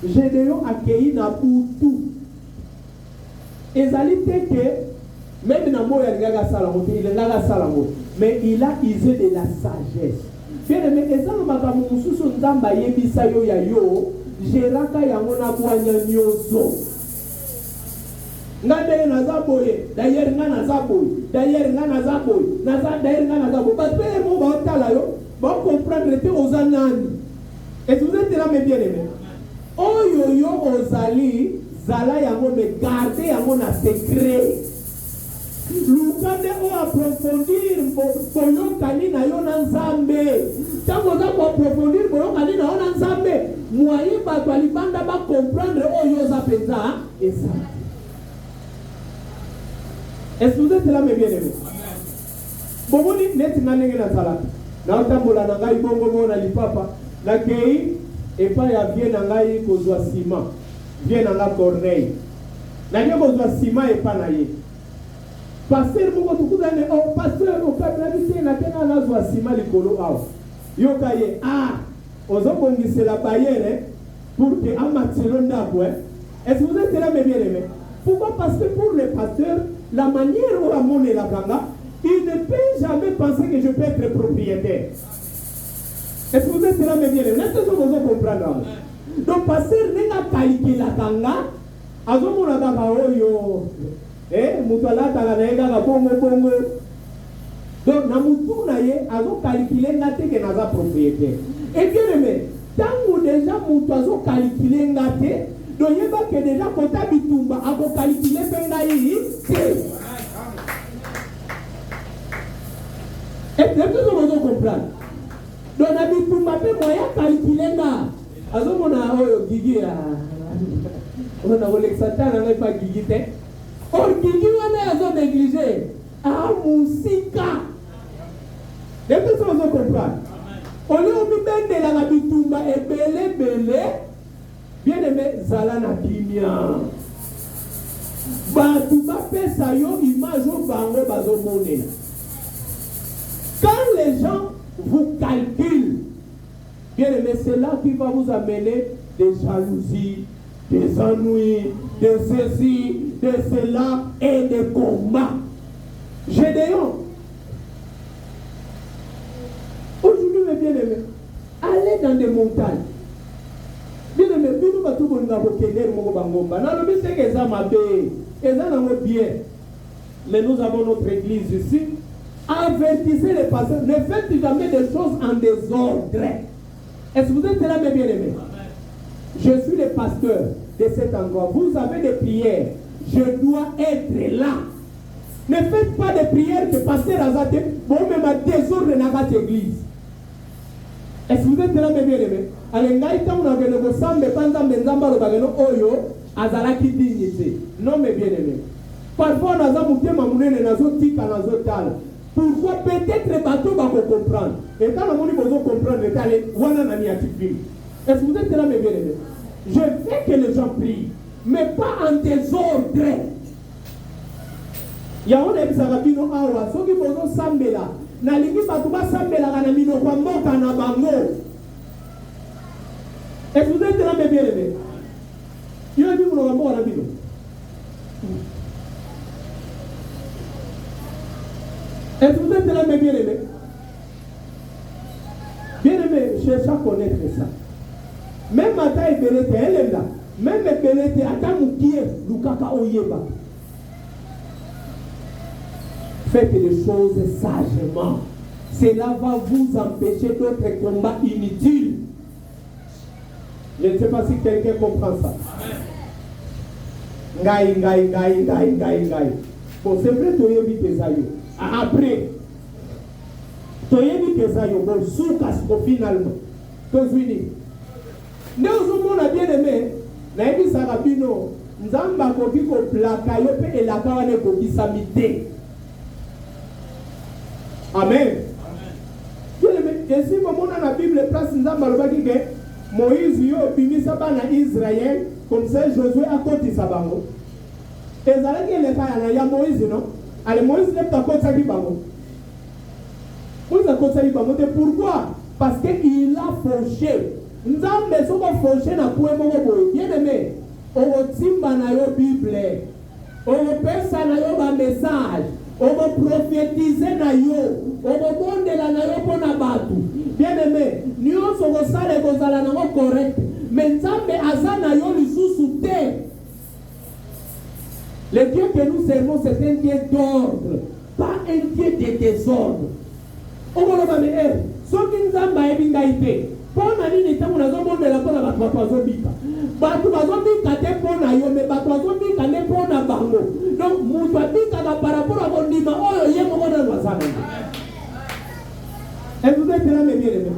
Gédéon a cueilli na boutou. Ezali que même na moya ngaga salamo, il est là salamo, mais il a usé de la sagesse. Bien-aimé, ezalo makambo mususu nzamba yebisa yo ya yo, geraka yango na bwanya nyoso. D'ailleurs, d'ailleurs, parce que mon va comprendre aux anani. Et vous êtes là, mes bien-aimés. Oh yo yo ozali, zala yango me garder yango na secret. Lukande o approfondir boyo kani na yo na nzambe. Tango za ko approfondir boyo kani na yo na nzambe. Moyen ba balibanda ba comprendre o yo za penza et ça. Est-ce que vous êtes là, mes bien-aimés? Bon, vous dites, net nanenge na sala. Na otambola na ngai bongo mona lipapa. Na kei et pas ya bien na ngai kozwa ciment. Bien na la corneille. Na ngai kozwa ciment et pas na ye. Pasteur moko tukuzane oh pasteur o kabla na tena na zwa ciment likolo aw. Yo kaye ozobongise la barrière pour que amatilo ndako. Est-ce que vous êtes là, mes bien-aimés? Pourquoi? Parce que pour les pasteurs, la manière où la monnaie est la ganga, il ne peut jamais penser que je peux être propriétaire. Est-ce que vous êtes là, mes bien-aimés? Est-ce que vous comprenez? Donc, pasteur n'a pas calculé la tanga. Azomo na kaka oyo. Mutala tanga na ega bongo bongo. Donc, na mutu na ye, azo calculer ngate ke naza propriétaire. Et bien aimé, tant déjà mutu azo calculer ngate, donc yeba que déjà kota bitumba ako calculer penga yi. Et bien que vous comprendre. Donc na bitumba pe moya calculer nga. Azomo na oyo gigi ya. On a volé Satan n'a pas gigi te. Or gigi wana azo négliger. Ah musika. Et bien que vous comprendre. On est au milieu de la bitumba et belé. Bien aimé, zala na kimia. Batuba pesa yo image au bango bazo monena. Quand les gens vous calculent, bien aimé, c'est là qui va vous amener des jalousies, des ennuis, de ceci, de cela et des combats. Gédéon. Aujourd'hui, mes bien-aimés, allez dans des montagnes. Bien aimé, nous avons tout le monde. Mais nous avons notre église ici. Avertissez les pasteurs. Ne faites jamais des choses en désordre. Est-ce que vous êtes là, mes bien-aimés? Je suis le pasteur de cet endroit. Vous avez des prières. Je dois être là. Ne faites pas des prières que pasteur Azate, bon, même à désordre dans votre église. Est-ce que vous êtes là, mes bien-aimés? Alors, non, mes bien-aimés. Parfois, nous avons des pourquoi peut-être les bateaux vont comprendre. Et quand on va comprendre, est-ce que vous êtes là, mes bien-aimés? Je veux que les gens prient, mais pas en désordre. Il y a un ex-arabino awa, ceux qui vont s'embêter. Nalingi batuba sambela kana mino kwa mboka na bango. Est-ce que vous êtes là, mes bien-aimés? Il y a dit mon amour à la bino. Est-ce que vous êtes là, mes bien-aimés? Bien-aimés, cherchez à connaître ça. Même Mata et Belete, elle est là. Même Belete, Atamukie, Lukaka Oyeba. Faites les choses sagement. Cela va vous empêcher d'autres combats inutiles. Je ne sais pas si quelqu'un comprend ça. Ngai. Bon, c'est vrai, tu as vu tes aïeux. Après, tu as vu tes aïeux. Bon, soukas, finalement. Tu as vu. Nous avons bien aimé. Nous avons vu Sarabino. Nous avons vu que la caillope et la cawane qui s'amité. Amen. Et si on a la Bible, place Moïse yo bimisa bana Israël comme ça Josué a côté sabango. Et ça là que les ya Moïse non. Allez Moïse n'est pas côté ça qui bango. Moïse a côté ça qui bango. Pourquoi? Parce que il a fauché. Nous avons besoin de faucher na pour mo bien aimé. On timba na yo Bible. On pesa na yo ba message. On va prophétiser na yo. On va bondela na yo pona batu. Bien aimé, nous sommes salés aux alanons corrects. Mais Nzambe azana yo lisusu te. Le Dieu que nous servons, c'est un Dieu d'ordre, pas un Dieu de désordre. On va me dire, ce qui nous a été, pour nani nita muna zo bondela pona batu bazobika. Batu bazobika te pona yo, mais batu bazobika ne pona bango. Donc mutu abika na par rapport à bondima oyo yemo bona wazana. Et vous êtes là, mes bien-aimés.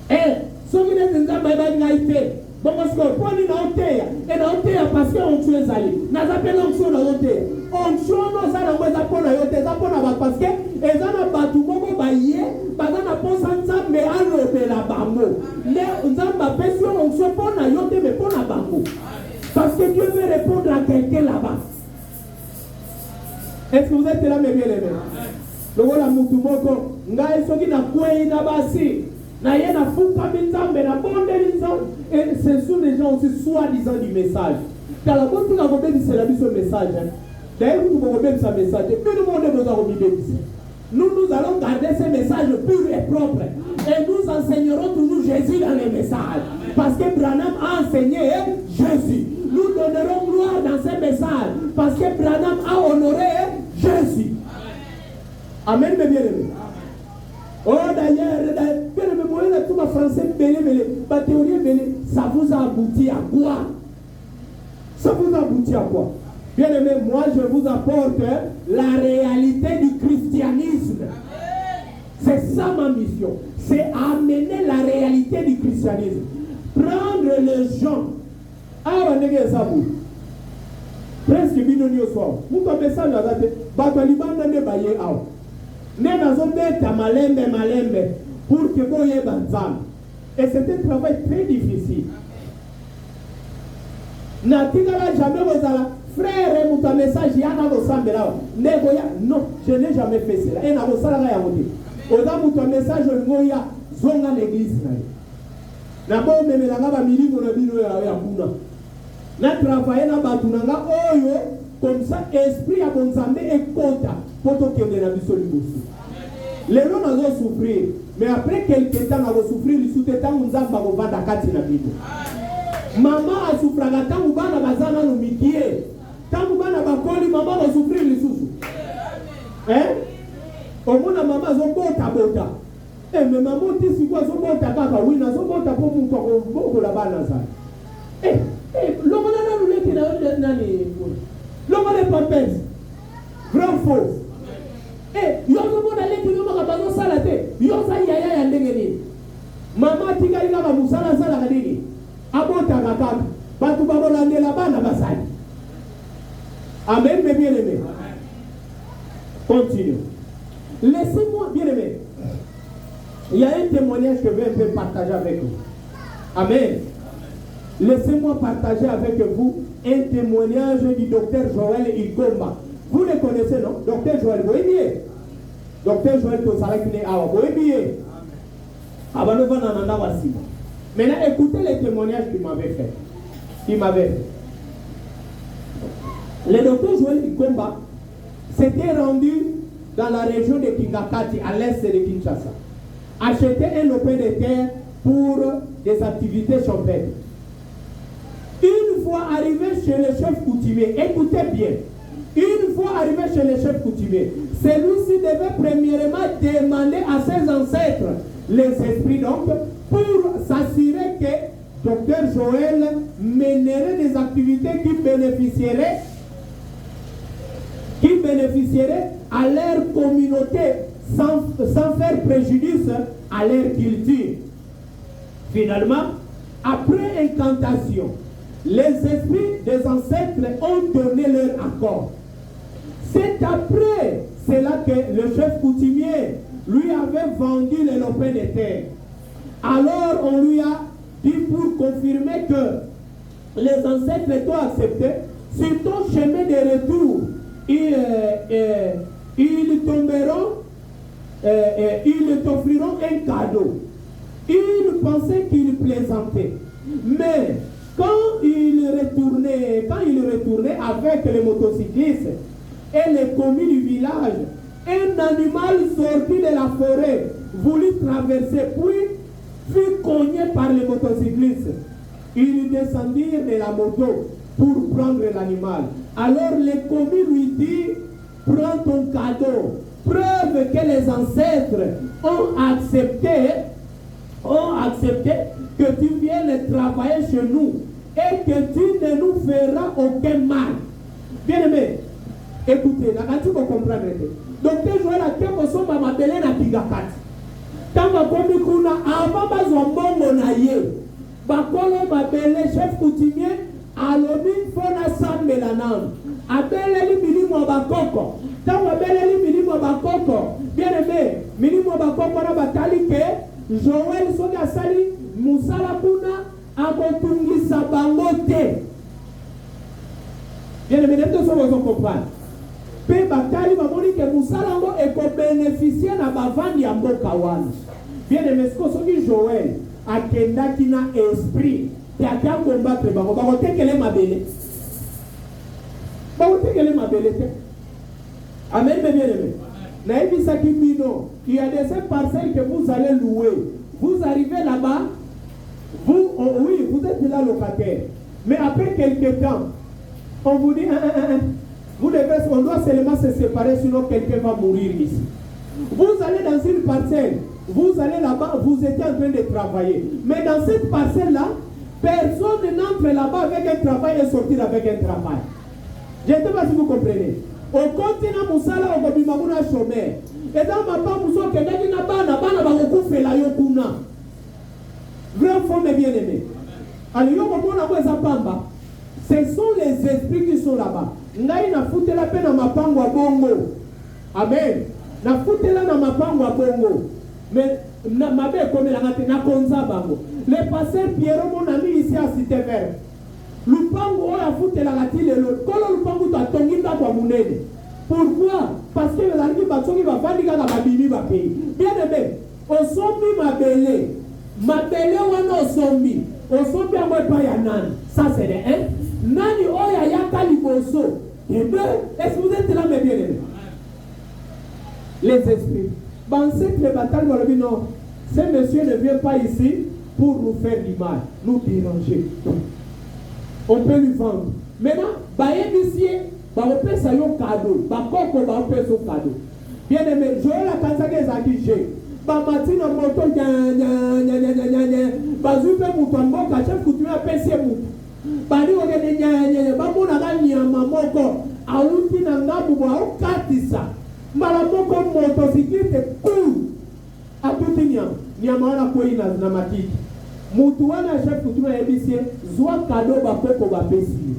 Et ceux qui ne sont pas été, bon, parce qu'on prend une hauteur, et la hauteur parce qu'on tue les alliés. Nous appelons l'onction dans la hauteur. Onction, nous allons apprendre la hauteur, parce que les gens ont battu beaucoup baillé, parce qu'on a pensé ça, mais à l'autre, la bambo. Les gens ont fait sur l'onction pour la hauteur, mais pour la bambo. Parce que Dieu veut répondre à quelqu'un là-bas. Est-ce que vous êtes là, mes bien-aimés? Le voilà mutumoko ngai soki na kwei na basi na ye na fuka minzambe na bonde linzambe. Et ce sont les gens aussi soi-disant du message. Car la bonne chose c'est la mission message. D'ailleurs vous pouvez même ça message. Tout le monde est besoin de bébé. nous allons garder ces messages purs et propres. Et nous enseignerons toujours Jésus dans les messages. Parce que Branham a enseigné Jésus. Nous donnerons gloire dans ces messages. Parce que Branham a honoré Jésus. Amen, mes bien-aimés. Oh, d'ailleurs, bien-aimés, moi, tout ma français, ma théorie, ça vous a abouti à quoi? Ça vous a abouti à quoi? Bien-aimés, moi, je vous apporte la réalité du christianisme. C'est ça ma mission. C'est amener la réalité du christianisme. Prendre les gens. Ah, on est ça vous. Presque binoni au soir. Vous avez ça dans la tête. Bataliban ne baye out. Mais dans un bête à malembe pour que vous ayez banzam. Et c'était un travail très difficile. Natigala jamais vous allez. Frère, mon message, il y a un non, je n'ai jamais fait cela. Et n'a pas message, zonga l'église. D'abord, me melanga milimu na bino ya buna. Na travailler na batunanga oyo comme ça esprit ya bonzambe ekota poto kende na biso liboso. Les gens n'ont souffrir, mais après quelques temps n'ont souffrir les sous-tétants nzamba ko vanda kati na bino. Maman a souffert tangu bana bazana no mikie. Tangu bana bakoli maman a souffrir les sous. Hein? Au moins maman zo bota. Eh mais maman ti si quoi zo bota kaka oui na zo bota pour mu ko la bana za. L'homme n'a pas voulu qu'il ait nani. L'homme n'a pas pèse. Grand faux. Yo zo mona le ki ngoma ka bazo sala te. Yo sa yaya ya ndenge ni. Mama tika ika ba musala sala kadini. Abota kaka. Batu babolandela bana basali. Amen, mes bien-aimés. Continue. Laissez-moi, bien-aimés. Il y a un témoignage que je vais un peu partager avec vous. Amen. Laissez-moi partager avec vous un témoignage du docteur Joël Igomba. Vous le connaissez, non? Docteur Joël, vous aimez? Docteur Joël Tosalakine Awa, vous aimez? Maintenant, écoutez les témoignages qu'il m'avait fait. Le docteur Joël Igomba s'était rendu dans la région de Kingakati, à l'est de Kinshasa, acheter un lopin de terre pour des activités champêtres. Une fois arrivé chez le chef coutumier, écoutez bien, une fois arrivé chez le chef coutumier, celui-ci devait premièrement demander à ses ancêtres, les esprits donc, pour s'assurer que docteur Joël mènerait des activités qui bénéficieraient à leur communauté sans faire préjudice à leur culture. Finalement, après incantation, les esprits des ancêtres ont donné leur accord. C'est après cela que le chef coutumier lui avait vendu les lopins de terre. Alors on lui a dit pour confirmer que les ancêtres ont accepté, sur ton chemin de retour, ils t'offriront un cadeau. Ils pensaient qu'ils plaisantaient. Mais quand il retournait avec les motocyclistes et les commis du village, un animal sorti de la forêt voulut traverser, puis fut cogné par les motocyclistes. Ils descendirent de la moto pour prendre l'animal. Alors les commis lui dirent, prends ton cadeau, preuve que les ancêtres ont accepté que tu viennes travailler chez nous et que tu ne nous feras aucun mal. Bien aimé, écoutez, tu peux comprendre. Donc, tu joues la tête au son de ma belle na Kingakati. Quand ma commis kuna, avant ma zombongo na ye, bakolo ma belle chef coutumier, alobi fona san melanam. Abelle li milimo bakoko. Quand ma belle li milimo bakoko, bien aimé, milimo bakoko na batali ke Joël soki asali musala kuna akotungisa bango te. Bien aimé, les deux sont vous comprendre. Pe batali bamoni ke musala ngo eko bénéficier na bavandi ya mboka wana. Bien aimé, soki Joël akendaki na esprit te akia combattre bango bakotekele mabele. Bakotekele mabele te. Amen, bien aimé. il y a des parcelles que vous allez louer. Vous arrivez là-bas, oui, vous êtes là locataire. Mais après quelques temps, on vous dit, on doit seulement se séparer, sinon quelqu'un va mourir ici. Vous allez dans une parcelle, vous allez là-bas, vous étiez en train de travailler. Mais dans cette parcelle-là, personne n'entre là-bas avec un travail et sortir avec un travail. Je ne sais pas si vous comprenez. Au continent Moussala, au Bimamuna chômeur. Et dans ma part, vous savez que dans bana beaucoup fait la yokuna. Vrai faux mais bien aimé. Alors, ce sont les esprits qui sont là-bas. Ngai na fouté la peine à ma pango à bongo. Amen. Na fouté la na ma pango à bongo. Mais ma belle comme la na konza bango. Les passeurs Pierrot, mon ami ici à Cité Verte. Lupango a fouté la gati le lot. Kolo lupango ta tongi ta kwa munene. Pourquoi? Parce que la vie batsongi va vandi ka babimi ba pays. Bien aimé. Osombi ma belle wana osombi. Osombi a moi pas ya nani. Ça c'est le un. Nani oya yaka liboso. Et deux, est-ce que vous êtes là mes bien aimés? Les esprits. Dans cette bataille, non, ce monsieur ne vient pas ici pour nous faire du mal, nous déranger. On peut lui vendre. Maintenant, on peut ça un cadeau. On peut son cadeau. Bien aimé, je vais la cancer qui j'ai. Bamatino moto bazupe mutombo chef coutume apesi mu. Bali ogene nyanya bamona kanyama moko auti na ngabu bwa okatisa. Mala moko motocycliste cool. Atuti nyama wana koina na matiki. Mutu wana chef coutume ebisi zwa cadeau bakoko bapesi.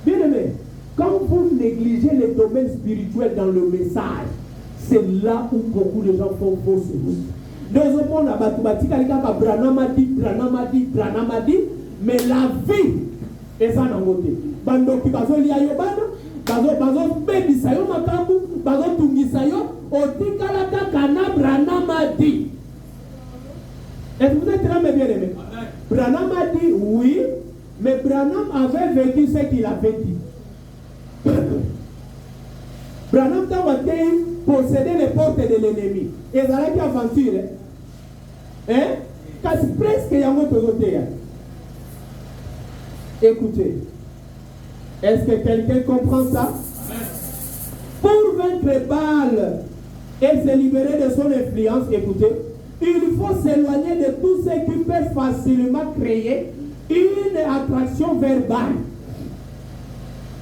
Bien aimé, quand vous négligez les domaines spirituels dans le message, c'est là où beaucoup de gens font fausse route. Nous avons la batubatika, Branham dit, mais la vie est ça dans côté. Bando qui bazo liayo bana, bazo baby sayo makambu, bazo tungi sayo, otikala kana Branham dit. Est-ce que vous êtes là, mes bien-aimés? Branham a dit oui, mais Branham avait vécu ce qu'il avait dit. Branham possédait les portes de l'ennemi. Et ça a été aventure. Hein? Parce que presque il y a un autre côté. Écoutez. Est-ce que quelqu'un comprend ça? Pour vaincre Baal et se libérer de son influence, écoutez, il faut s'éloigner de tout ce qui peut facilement créer une attraction vers Baal.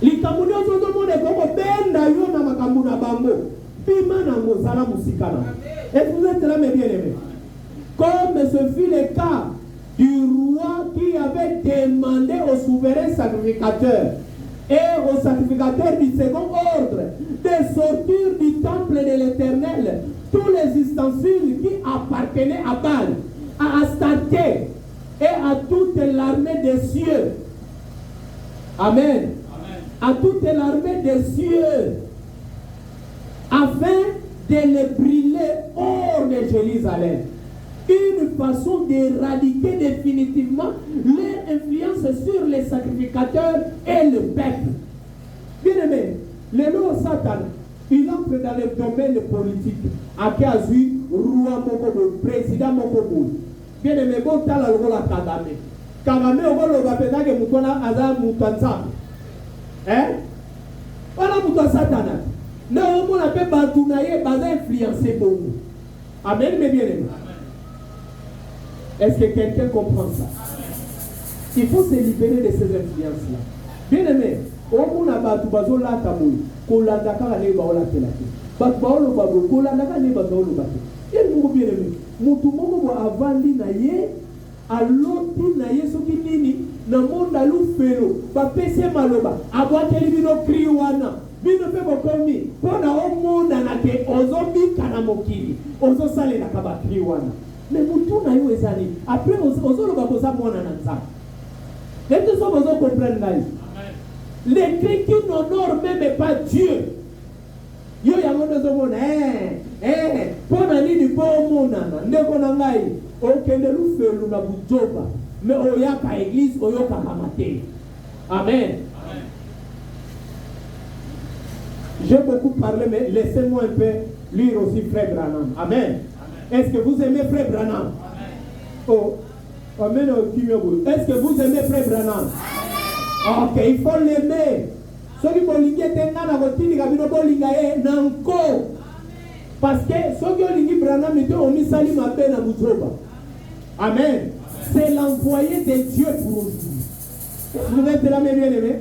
Likamuni ozo monde koko benda yo na makamuna bango pima na mozala musikana. Et vous êtes là mes bien-aimés. Comme ce fut le cas du roi qui avait demandé au souverain sacrificateur et au sacrificateur du second ordre de sortir du temple de l'Éternel tous les ustensiles qui appartenaient à Baal, à Astarté et à toute l'armée des cieux. Amen. À toute l'armée des cieux, afin de les brûler hors de Jérusalem. Une façon d'éradiquer définitivement leur influence sur les sacrificateurs et le peuple. Bien aimé, le nom Satan, il entre dans le domaine politique. Akiazui, roi Mokobo, président Mokobo. Bien aimé, bon tal à l'ola Kagame. Kagame, on va le rappeler que Moutona Azam Moutanza. Hein? Voilà pour Satan. Non, on appelle Batounaye, basé influencé beaucoup. Amen, mais bien aimé. Est-ce que quelqu'un comprend ça? Il faut se libérer de ces influences-là. Bien aimé, on a battu Bazola Tamoui, Kolandaka Neba Ola Telaki. Batbaolo Babo, Kolandaka Neba Zolo Batu. Et nous, bien aimé, Moutumomo Avandi Naye, Aloti Naye Sokinini, Namonda Lufelo, Bapese Maloba, Abwakeli Bino Kriwana, Bino Pebo Komi, Pona Omona Nake, Ozobi Kanamokili, Ozo Sale Nakaba Kriwana. Mais Moutou na yo ezali. Après, ozo lo bakosa mwana na nzambe. Et tout ça, vous comprenez là. Les cris qui n'honorent même pas Dieu. Yo yango ndozo mona pona nini po monana ndeko na ngai okende lufelu na bujoba mais oyaka église oyoka kamate. Amen. J'ai beaucoup parlé, mais laissez-moi un peu lire aussi Frère Branham. Amen. Est-ce que vous aimez Frère Branham? Oh, amen. Est-ce que vous aimez Frère Branham? Ok, il faut l'aimer. Ceux qui veulent l'aimer, parce que ceux qui ont Branham, ils ont mis Salim à peine à Mouzoba. Amen. C'est l'envoyé de Dieu pour vous. Vous êtes là, mes bien-aimés?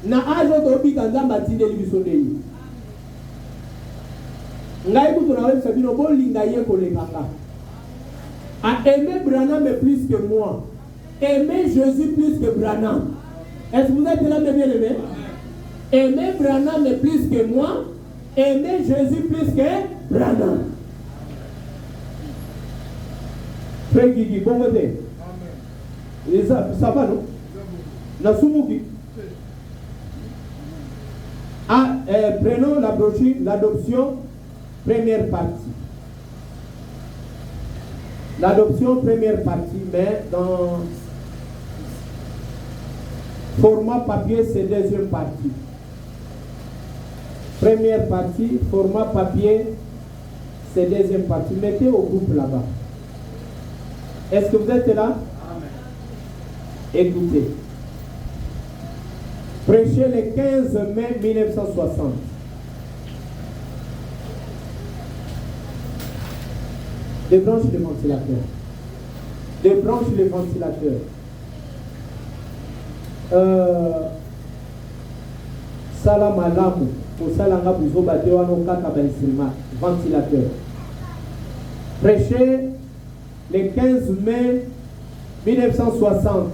Na âge d'obi kangamba tinde libisondei. Ngai kutuna wewe sabino bolinga ye kolekanga. A aimer Branham plus que moi. Aimer Jésus plus que Branham. Est-ce que vous êtes là, mes bien-aimés? Aimer Branham plus que moi. Aimer Jésus plus que Branham. Frère Guigui, bon côté. Ça va, non? Nasumuki. Ah, prenons la brochure, l'adoption, première partie. L'adoption, première partie, mais dans format papier, c'est deuxième partie. Première partie, format papier, c'est deuxième partie. Mettez au groupe là-bas. Est-ce que vous êtes là? Amen. Écoutez. Prêché le 15 mai 1960. Débranche le ventilateur. Débranche le ventilateur. Salam alamu. Pour salanga buzo batewa no kaka ba instrument. Ventilateur. Prêché le 15 mai 1960.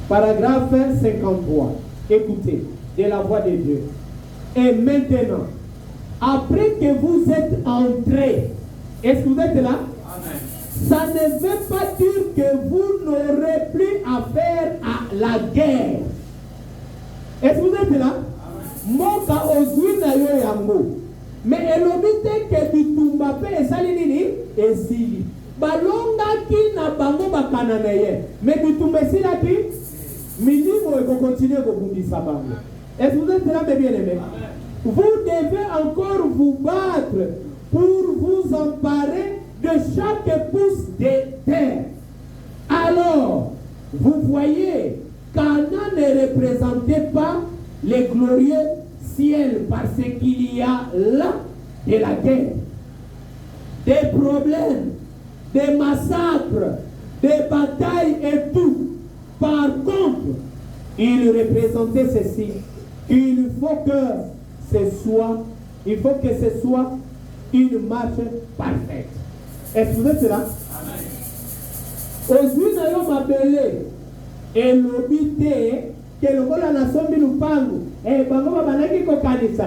Paragraphe 53. Écoutez, de la voix de Dieu. Et maintenant, après que vous êtes entrés, est-ce que vous êtes là? Amen. Ça ne veut pas dire que vous n'aurez plus affaire à la guerre. Est-ce que vous êtes là? Moka ozui na yo yango. Mais elobite ke bitumba pe esali nini? Esili. Balonga ki na bango bakana na ye. Mais bitumba esila ki? Milimo eko continue kobundisa bango. Est-ce que vous êtes là, mes bien-aimés? Vous devez encore vous battre pour vous emparer de chaque pouce de terre. Alors, vous voyez, Canaan ne représentait pas les glorieux ciels parce qu'il y a là de la guerre, des problèmes, des massacres, des batailles et tout. Par contre, il représentait ceci. Il faut que ce soit une marche parfaite. Est-ce que vous êtes là? Aujourd'hui, nous avons appelé et l'obité que le rôle na sombi lupangu. Eh, bango banaki ko kanisa.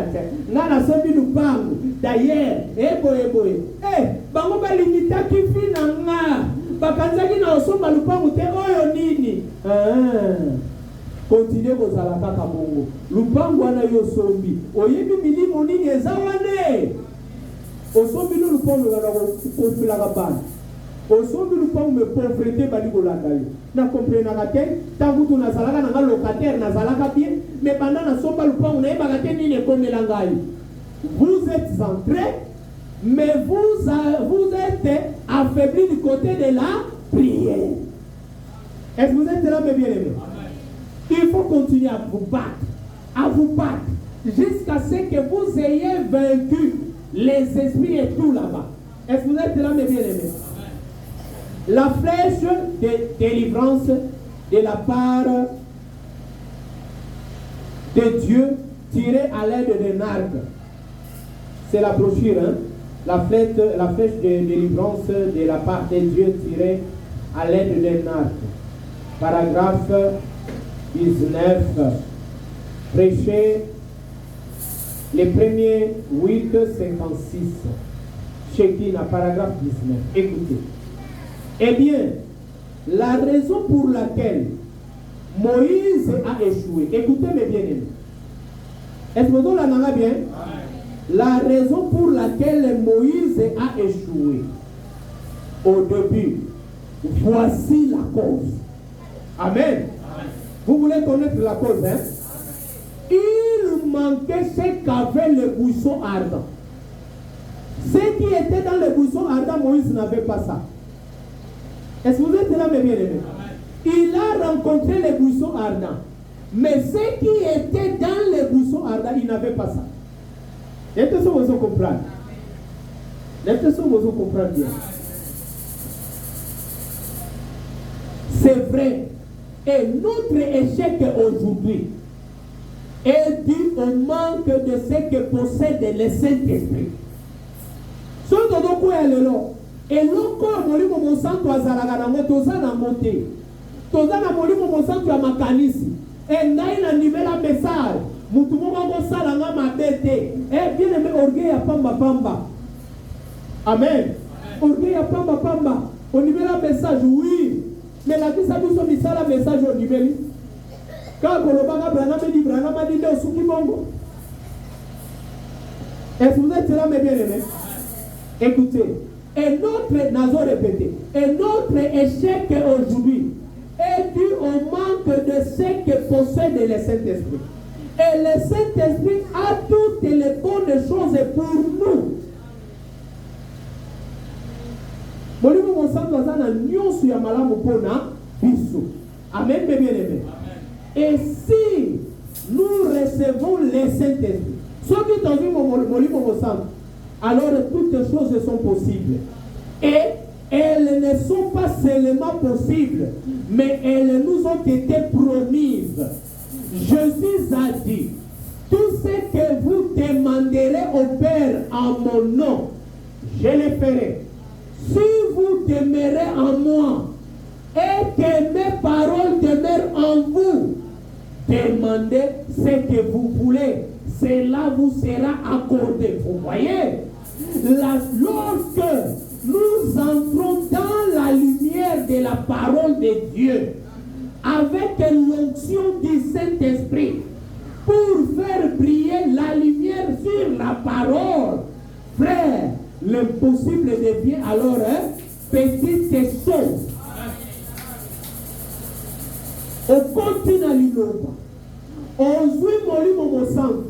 Na sombi lupangu. D'ailleurs, boy. Bango ba limita ki fina nga. Bakanzaki na osomba lupangu te oyo nini. Continuez vos alaka kabongo. Lupangu wana yo sombi. Oyebi milimo nini ezawane. Osombi lupangu na ko fila kabana. Osombi lupangu me pauvreté bali kolanda yo. Na comprendre te tangu tu na zalaka na locataire na zalaka bien mais pendant na somba lupangu na yeba te nini ekomela ngai. Vous êtes entrés mais vous êtes affaiblis du côté de la prière. Est-ce que vous êtes là, mes bien-aimés? Il faut continuer à vous battre, jusqu'à ce que vous ayez vaincu les esprits et tout là-bas. Est-ce que vous êtes là, mes bien-aimés? La flèche de délivrance de la part de Dieu tirée à l'aide d'un arc. C'est la brochure, hein? La flèche de délivrance de la part de Dieu tirée à l'aide d'un arc. Paragraphe 19. Prêché les premiers 8:56. Shekinah, paragraphe 19. Écoutez. Eh bien, la raison pour laquelle Moïse a échoué. Écoutez mes bien-aimés. Est-ce que vous l'avez bien? La raison pour laquelle Moïse a échoué au début, voici la cause. Amen. Vous voulez connaître la cause, hein? Il manquait ce qu'avait le buisson ardent. Ceux qui étaient dans les buissons ardents, Moïse n'avait pas ça. Est-ce que vous êtes là, mes bien-aimés? Il a rencontré les buissons ardents. Mais ceux qui étaient dans les buissons ardents, ils n'avaient pas ça. Est-ce que vous comprenez? Est-ce que vous comprenez bien? C'est vrai. Et notre échec aujourd'hui est dû au manque de ce que possède le Saint-Esprit. Ce dont on est là, et l'encore, molimo monsanto azalaga na moto na monte. Toza na molimo monsanto ya makanisi. Et ngai na nimela message. Mutu moko sala nga mabete. Eh bien aimé orgueil ya pamba pamba. Amen. Orgueil ya pamba pamba. On nimela message oui. Mais la vie ça nous sommes ça la message au nimeli. Quand kolobanga brana me dit brana ma dit de suki bongo. Est-ce que vous êtes là mes bien-aimés? Écoutez, et notre, nous répété, et notre échec aujourd'hui est dû au manque de ce que possède le Saint-Esprit. Et le Saint-Esprit a toutes les bonnes choses pour nous. Molimo monsanto azana nyonso ya malamu pona biso. Amen, bien aimé. Et si nous recevons le Saint-Esprit, ce qui est dans molimo monsanto, alors toutes choses sont possibles. Et elles ne sont pas seulement possibles, mais elles nous ont été promises. Jésus a dit, tout ce que vous demanderez au Père en mon nom, je le ferai. Si vous demeurez en moi et que mes paroles demeurent en vous, demandez ce que vous voulez. Cela vous sera accordé. Vous voyez, lorsque nous entrons dans la lumière de la parole de Dieu, avec l'onction du Saint-Esprit, pour faire briller la lumière sur la parole, frère, l'impossible devient alors petite chose. On continue à l'innover. On suit molimo monsanto.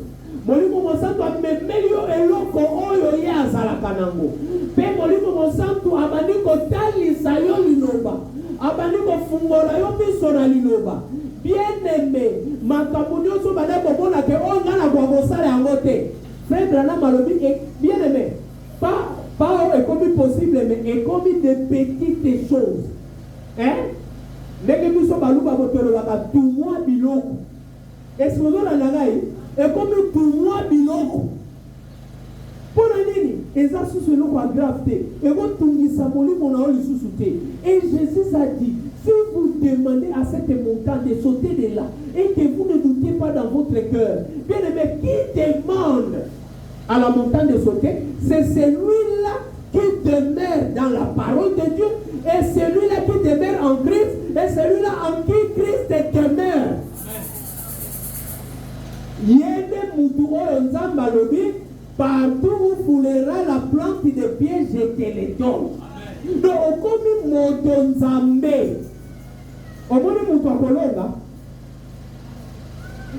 Molimo monsanto amemelio eloko oyo ye azalaka nango. Pe molimo monsanto abandi kotalisa yo linoba. Abandi kofungola yo miso na linoba. Bien-aimé, makambo nyonso bana komona ke o ngana kwa kosala yango te. Frère Branham alobi bien-aimé, pas comme possible mais et comme de petites choses. Hein? Ndenge biso baluba botolobaka tumwa biloko. Est-ce que vous avez la et comme tout moi biloko. Pour nini eza sous le quoi gravité et vous tungisa molimo na oli sous-souté. Et Jésus a dit, si vous demandez à cette montagne de sauter de là et que vous ne doutez pas dans votre cœur, bien aimé, qui demande à la montagne de sauter, c'est celui-là qui demeure dans la parole de Dieu et celui-là qui demeure en Christ et celui-là en qui Christ demeure. Yende mutu oyo nzamba lobi, partout où foulera la plante de pied, je te le donne. Donc, okomi moto nzambe. Omoni mutu akolonga.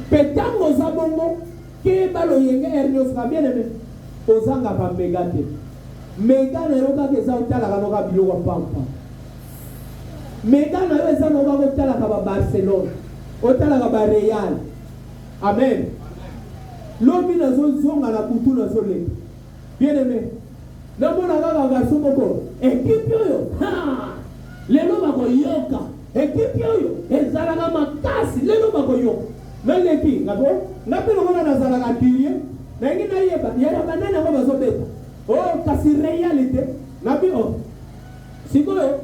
Petango zabongo, ke balo yenge ernios ka bien aimé. Ozanga pa megate. Megane roka ke za utala kanoka biloko pampa. Megane yo eza noka utala ka ba Barcelone. Utala ka ba Real. Amen. L'homme n'a zonga la boutou na zolé. Bien aimé. Namona kaka garçon moko. Équipe yo. Ha! Lelo bako yoka. Équipe yo. Ezalaka makasi. Lelo bako yoka. Meleki ngabo. Napelo ngona na zalaka tirie. Na ngina yeba. Yaya banana ngo bazobeta. Oh, kasi réalité. Nabi oh. Sikoyo.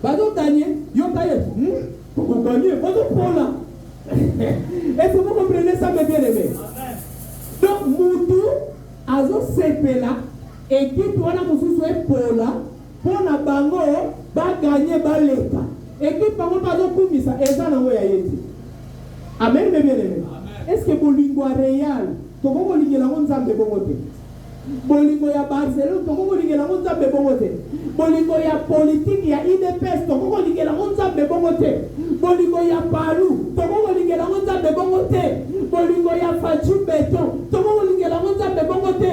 Bazo gagner. Yo kaye. Pour gagner. Bazo pola. Est-ce que vous comprenez ça, mes bien-aimés? Donc, Moutou, Azo Sepela, équipe, wana Moussou est Pola, pour la bango, ba gagner, ba leka. Équipe, bango, Azo Koumisa, Eza Nango Yayeti. Amen, mes bien-aimés. Est-ce que vous lingua réel, comment vous lingua la montagne de Bongote? Bolingo ya Barcelone, comment vous lingua la montagne de Bongote? Bolingo ya politique, ya IDPS, comment vous lingua la montagne de Bongote? Bolingo ya Palu, comment vous lingua la montagne de Bongote? Bolingo ya Fachu Beton, comment vous lingua la montagne de Bongote?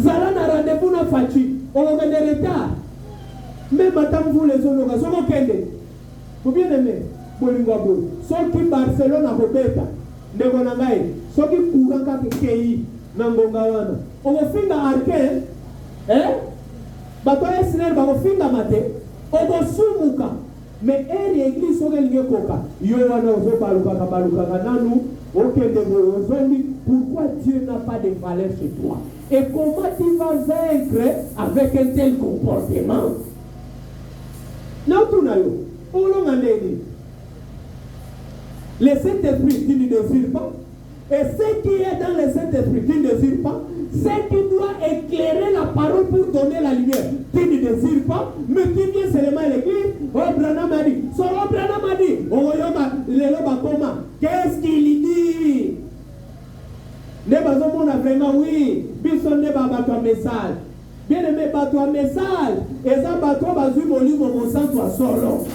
Zala na rendez-vous na fachi, on a des retards. Même madame vous les honorations, vous avez vous bien aimé, Bolingabo, ceux qui Barcelone à Roberta, Negonangaï, ceux qui courent quand Kei, Nangongawana, on va finir à Arken, hein? Batoya Sinel va finir à Maté, on va soumuka, mais elle est église sur le Koka, Yoana Zobaluka, Baluka, Nanou, ok, pourquoi Dieu n'a pas de valeur chez toi? Et comment tu vas vaincre avec un tel comportement? Non, tout n'a le Saint-Esprit, tu ne désires pas. Et ce qui est dans le Saint-Esprit, tu ne désires pas. Ce qui doit éclairer la parole pour donner la lumière, tu ne désires pas. Mais tu viens seulement à l'église. Oh, Branham a dit. Oh, Branham a dit. Oh, Yoma, qu'est-ce qu'il dit? Ne pas on a vraiment, oui. Bison ne pas battre un message. Bien aimé, battre un message. Et ça, battre un mon sang, toi solo.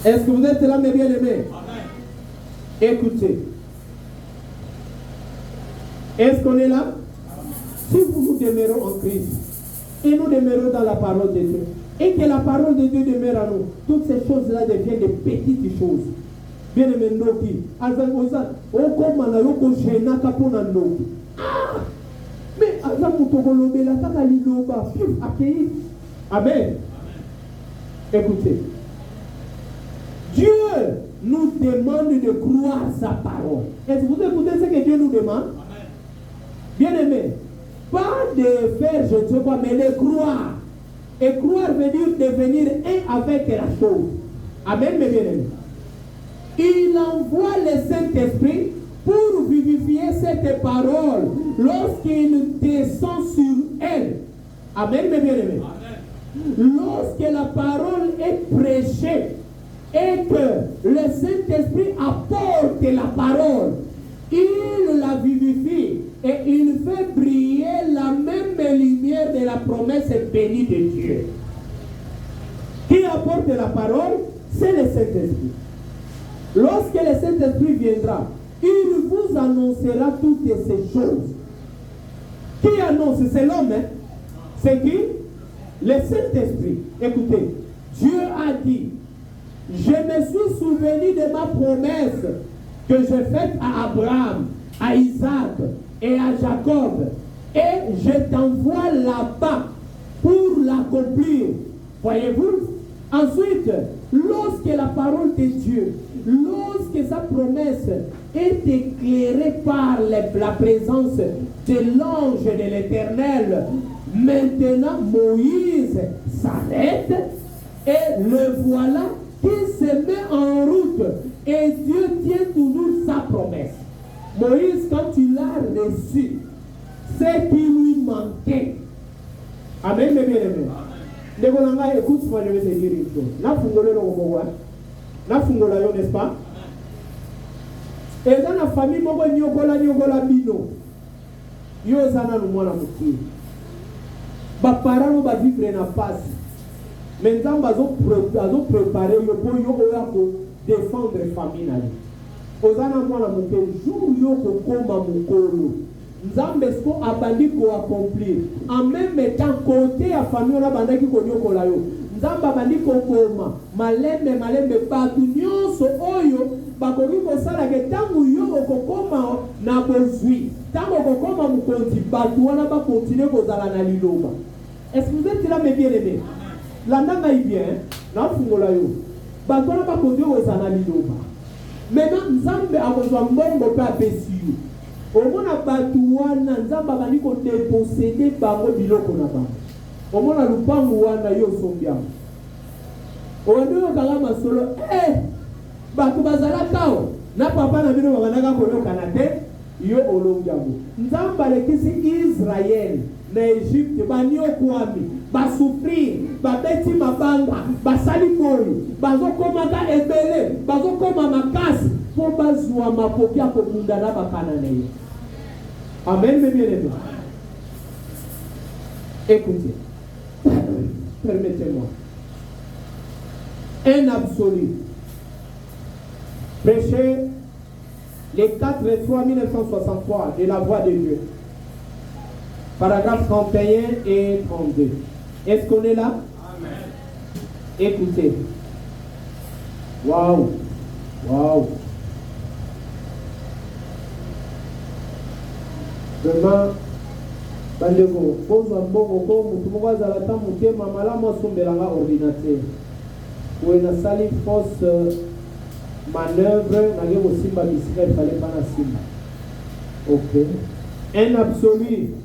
Est-ce que vous êtes là, mes bien-aimés? Écoutez. Est-ce qu'on est là? Si nous demeurons en Christ et nous demeurons dans la parole de Dieu et que la parole de Dieu demeure à nous, toutes ces choses-là deviennent des petites choses. Bien-aimé, Noki. Mais Amen. Écoutez. Dieu nous demande de croire sa parole. Est-ce que vous écoutez ce que Dieu nous demande? Bien-aimé, pas de faire je ne sais quoi, mais de croire. Et croire veut dire devenir un avec la chose. Amen, mes bien-aimés. Il envoie le Saint-Esprit pour vivifier cette parole lorsqu'il descend sur elle. Amen, mes bien-aimés. Lorsque la parole est prêchée, et que le Saint-Esprit apporte la parole, il la vivifie et il fait briller la même lumière de la promesse bénie de Dieu. Qui apporte la parole? C'est le Saint-Esprit. Lorsque le Saint-Esprit viendra, il vous annoncera toutes ces choses. Qui annonce? C'est l'homme, hein? C'est qui? Le Saint-Esprit. Écoutez, Dieu a dit: je me suis souvenu de ma promesse que j'ai faite à Abraham, à Isaac et à Jacob. Et je t'envoie là-bas pour l'accomplir. Voyez-vous? Ensuite, lorsque la parole de Dieu, lorsque sa promesse est éclairée par la présence de l'ange de l'Éternel, maintenant Moïse s'arrête et le voilà qui se met en route et Dieu tient toujours sa promesse. Moïse, quand il a reçu ce qui lui manquait, amen, mes bien-aimés. Écoute-moi, je vais te dire une chose. N'a fungolé le Robowa, n'a fungolé, n'est-ce pas? Et dans la famille, mon bon nyogola bino, yo zana no mwana muki. Ba parents ba vivre na passe. Maintenant, ils ont préparé le point pour défendre la famille. Ozana mwana muke jour yo kokoma mukolo. Nzambe sko abandi ko accomplir. En même temps, côté à famille na bandaki ko nyokola yo. Nzambe abandi ko koma malembe batu nyonso oyo bakoki kosala ke tangu yo okokoma na bozwi. Tangu okokoma mukonzi batu wana ba continuer kozala na liloba. Est-ce que vous êtes là, mes bien-aimés? L'andanga est bien, n'a fungola yo. Batona ba kondio ozana liloba. Maintenant Nzambe akozwa mbongo pe apesi yo. Omona batu wana Nzambe abandi ko déposséder bango biloko na bango. Omona lupangu wana yo sombiamo. Ondo kala masolo batu bazala kao na papa na bino bakanaka koyoka na te yo olongiamo. Nzambe alekisi Israël na Egypte banyo kwami basufrir babeti mabanga basali boyi bazokomaka ebele bazokoma makasi po bazwa makoki ya kokunda na bakanane. Amen, mes bien-aimés. Écoutez, permettez-moi un absolu. Prêcher les 4 3 1963 de la voix de Dieu. Paragraphe 31 et 32. Est-ce qu'on est là? Amen. Écoutez. Waouh. Waouh. Demain, bandeko, pozwa mbongo ko mutu moko azala ta motema malamu asombelanga ordinateur. Oyo nasali fausse manœuvre nage kosimba bisika efale mpa na simba. Ok. Un absolu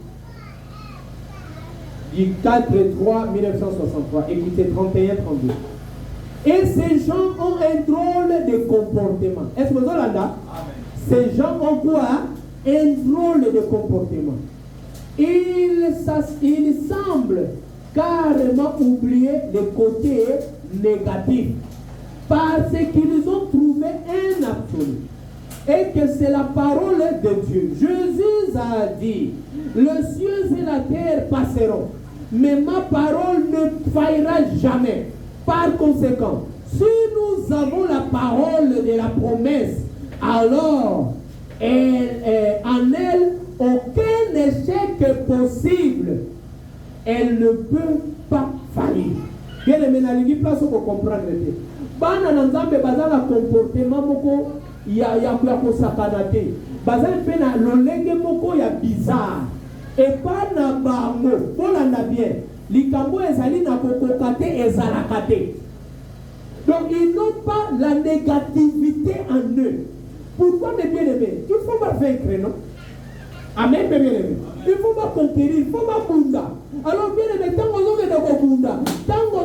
du 4-3-1963. Écoutez, 31-32. Et ces gens ont un drôle de comportement. Est-ce que vous avez là? Ces gens ont quoi? Un drôle de comportement. Ils semblent carrément oublier le côté négatif parce qu'ils ont trouvé un absolu et que c'est la parole de Dieu. Jésus a dit, les cieux et la terre passeront, mais ma parole ne faillira jamais. Par conséquent, si nous avons la parole de la promesse, alors en elle, aucun échec possible. Elle ne peut pas faillir. Bien aimé, nalingi place pour comprendre. Bana nanzambe bazala comportement moko ya kosakana te. Bazala pena lolenge moko ya bizarre. Et pas na bango, polanda bien. Likambo ezali na kokokate ezalakate. Donc ils n'ont pas la négativité en eux. Pourquoi mes bien-aimés? Il faut pas vaincre, non? Amen, mes bien-aimés. Il faut pas conquérir, il faut pas bunda. Alors bien-aimés, tant qu'on a de bunda, tant qu'on a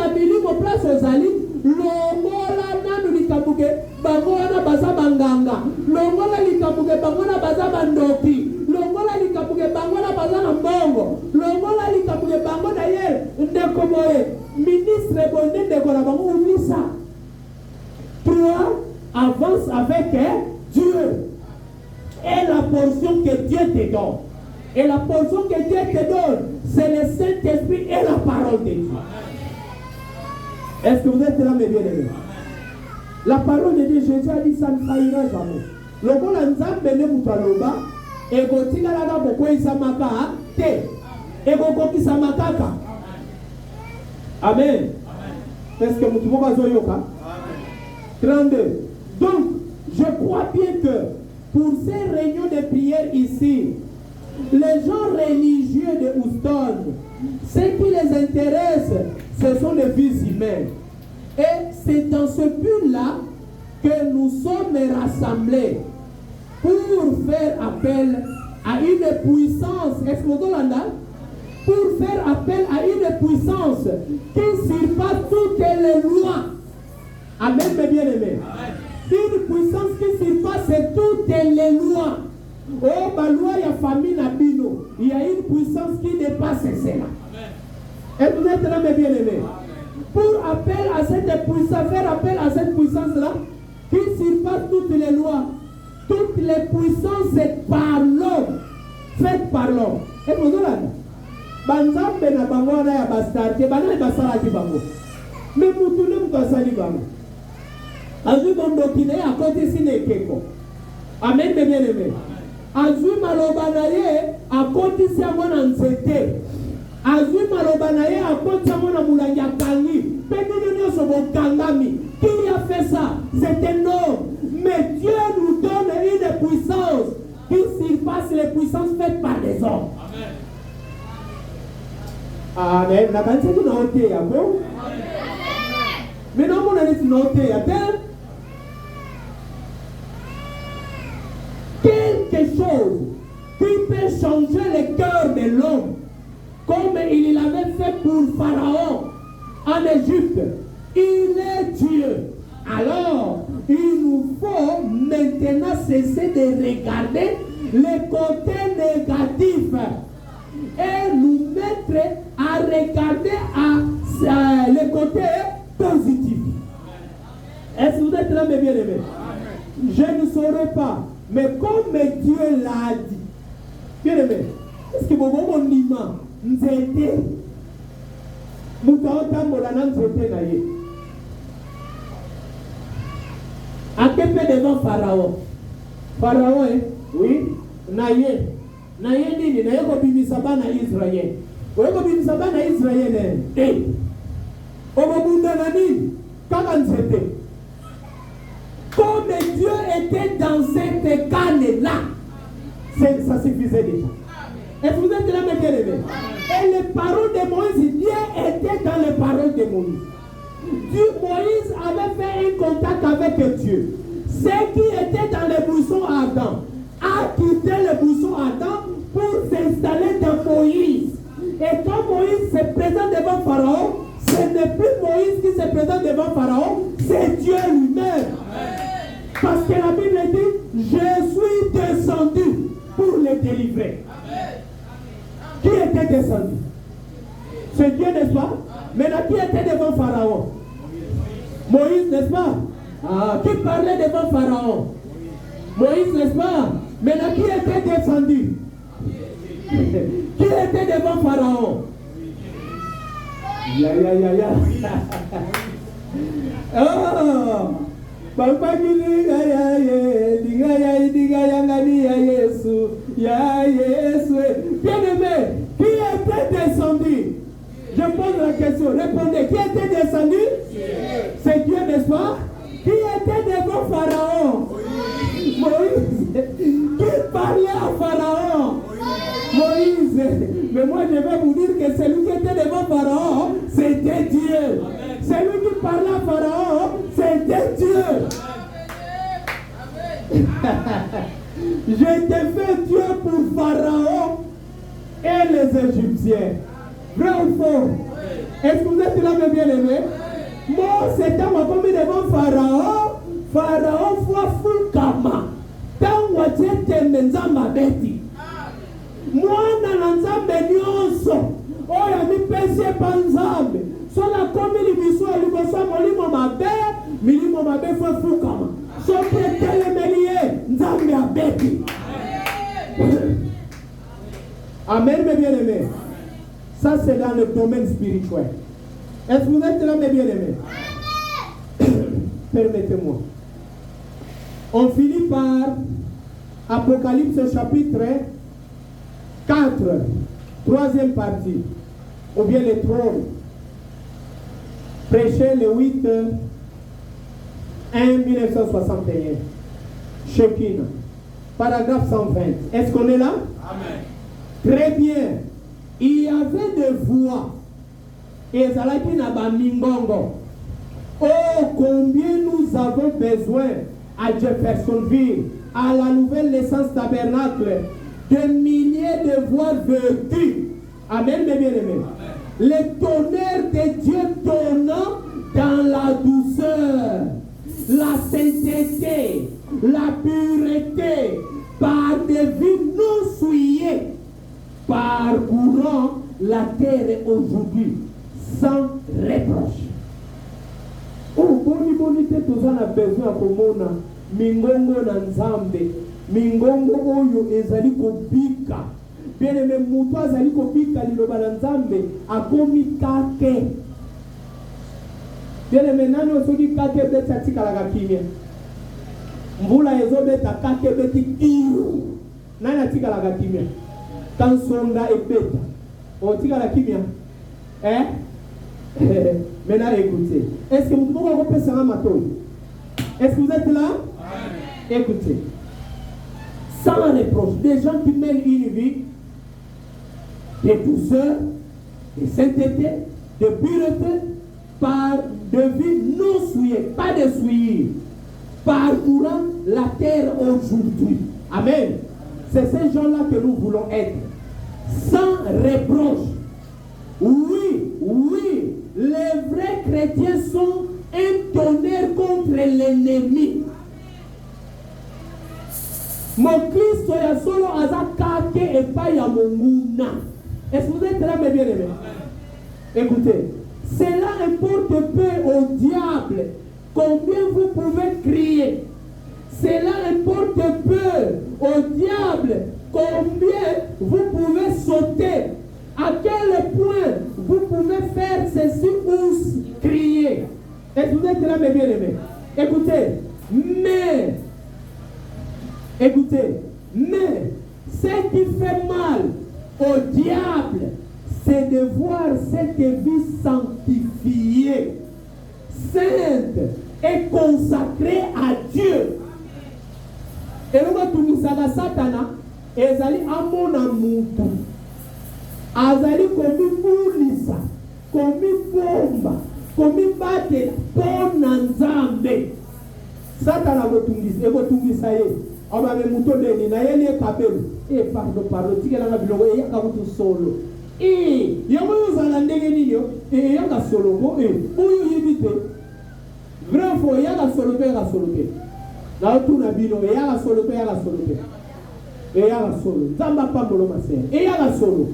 de place aux ali, longola nanu likabuke, bangola baza banganga, longola likabuke, bangola baza bandoki, longola likabuke, bangola baza mbongo, longola likabuke, bangola yer, ndekomoye, ministre bonde ndekora bango, oublie ça. 3. Avance avec Dieu. Et la portion que Dieu te donne. Et la portion que Dieu te donne, c'est le Saint-Esprit et la parole de Dieu. Est-ce que vous êtes là, mes bien-aimés? La parole de Dieu, Jésus a dit, ça ne faillira jamais. Le bon ensemble ne mutaloba, et gotika laga boko isamaka te, et gokoki samakaka. Amen. Est-ce que vous pouvez yoka? 32. Donc, je crois bien que pour ces réunions de prière ici, les gens religieux de Houston, ce qui les intéresse, ce sont les vies humaines. Et c'est dans ce but-là que nous sommes rassemblés pour faire appel à une puissance, pour faire appel à une puissance qui surpasse toutes les lois. Amen, mes bien-aimés. Une puissance qui surpasse toutes les lois. Oh, ma loi, il y a famille Nabino. Il y a une puissance qui dépasse cela. Et vous êtes là, mes bien-aimés. Pour appel à cette puissance, faire appel à cette puissance-là, qui surpasse toutes les lois, toutes les puissances par l'homme, faites par l'homme. Et vous êtes là. Banzambe na bango na ya bastarte, banane basala ki bango. Mais mutune mukasali bango. Azui bondokine à côté sine keko. Amen, mes bien-aimés. Azui malobanaye à côté si amona nzete. Azui malobanaye à côté amona mulanya kangi. Pédine nyoso bokangami. Qui a fait ça? C'est un homme. Mais Dieu nous donne une puissance qui surpasse les puissances faites par les hommes. Amen. Na kanisa kuna hote ya bo. Mais non, mon ami, tu n'as pas été quelque chose qui peut changer le cœur de l'homme, comme il l'avait fait pour Pharaon en Égypte. Il est Dieu. Alors, il nous faut maintenant cesser de regarder les côtés négatifs et nous mettre à regarder les côtés positifs. Est-ce que vous êtes là, mes bien-aimés? Je ne saurais pas. Mais comme Dieu l'a dit, bien-aimé, est-ce que vous avez un imam? Nzete. Mouta Tambolana Nzete Naye. À quel peu devant Pharaon? Pharaon, oui, Naye. na ye nini na ye kobimisa bana Israël. Oye kobimisa bana Israël obobunda na nini kaka nzete. Comme Dieu était dans cette canne-là, ça suffisait déjà. Et vous êtes là, mes bien-aimés. Et les paroles de Moïse, Dieu était dans les paroles de Moïse. Moïse avait fait un contact avec Dieu. Ce qui était dans les buissons ardents a quitté les buissons ardents pour s'installer dans Moïse. Et quand Moïse se présente devant Pharaon, ce n'est plus Moïse qui se présente devant Pharaon, c'est Dieu lui-même. Parce que la Bible dit, je suis descendu pour les délivrer. Qui était descendu? C'est Dieu, n'est-ce pas? Maintenant, qui était devant Pharaon? Moïse, n'est-ce pas? Qui parlait devant Pharaon? Moïse, n'est-ce pas? Maintenant, qui était descendu? Qui était devant Pharaon? Oh! Papa kilinga ya ye, linga ya idiga ya ngani ya Yesu, ya Yesu. Bien-aimé, qui était descendu? Je pose la question, répondez, qui était descendu? C'est Dieu, n'est-ce pas? Qui était devant Pharaon? Moïse. Qui parlait à Pharaon? Moïse. Mais moi je vais vous dire que celui qui était devant Pharaon, c'était Dieu. Celui qui parlait à Pharaon, c'était Dieu. Je t'ai fait Dieu pour Pharaon et les Égyptiens. Vrai ou faux? Est-ce que vous êtes là, mes bien-aimés? Moi, c'est dans ma famille devant Pharaon. Pharaon foi fou kama. Tant que tu es menzamba beti. Moi, dans l'ensemble nyonso. Oh, ya mi pesi panzambe. So la komi libiso liboso molimo mabe, milimo mabe foi fou kama. So qui est le melie nzambe abeti. Amen, mes bien-aimés. Ça, c'est dans le domaine spirituel. Est-ce que vous êtes là, mes bien-aimés? Permettez-moi. On finit par Apocalypse chapitre 4, troisième partie, ou bien le trône. Prêché le 8 1 1961. Shekinah. Paragraphe 120. Est-ce qu'on est là? Amen. Très bien. Il y avait des voix. Et ça l'a dit dans Mingongo. Oh, combien nous avons besoin à Jeffersonville, à la nouvelle naissance tabernacle, de milliers de voix vêtues. Amen, mes bien-aimés. Le tonnerre de Dieu donnant dans la douceur, la sainteté, la pureté, par des vies non souillées, parcourant la terre aujourd'hui sans reproche. Oh, bonité, tout ça a besoin komona mingongo na nzambe, mingongo oyo ezali kobika. Bien aimé, mutu azali kobika liloba na nzambe akomi kake. Bien aimé, nani osoki kake beta tikalaka kimia. Mbula ezobeta kake beti kiru. Nani atikalaka kimia? Kansonda ebeta. O tikala kimia? Maintenant écoutez. Est-ce que vous pouvez reprendre ça matin? Est-ce que vous êtes là? Amen. Écoutez. Sans reproche, des gens qui mènent une vie de douceur, de sainteté, de pureté, par de vie non souillée, pas de souillure, parcourant la terre aujourd'hui. Amen. C'est ces gens-là que nous voulons être. Sans reproche. Oui, oui, les vrais chrétiens sont un tonnerre contre l'ennemi. Mon Christ est solo azakake et pas yamonguna. Est-ce que vous êtes là, mes bien-aimés? Écoutez, cela importe peu au diable combien vous pouvez crier. Cela importe peu au diable combien vous pouvez sauter. À quel point vous pouvez faire ceci ou crier. Est-ce que vous êtes là, mes bien-aimés? Écoutez, mais Ce qui fait mal au diable, c'est de voir cette vie sanctifiée, sainte et consacrée à Dieu. Et nous tumisaka Satana, ezali amona mutu, azali komibulisa, komibomba, komibatela pona Nzambe. Satana ekotungisa ye, ababe muto deni na yeli ekabelo. Pardon, tikela na biloko eyaka mutu solo. Yango yozala ndenge nini yo, eyaka solo ko, oyo yebite. Vrai faux, eyaka solo pe, eyaka solo pe. Na otuna bino, eyaka solo pe, eyaka solo pe. Eyaka solo. Nzamba pambolo masere. Eyaka solo.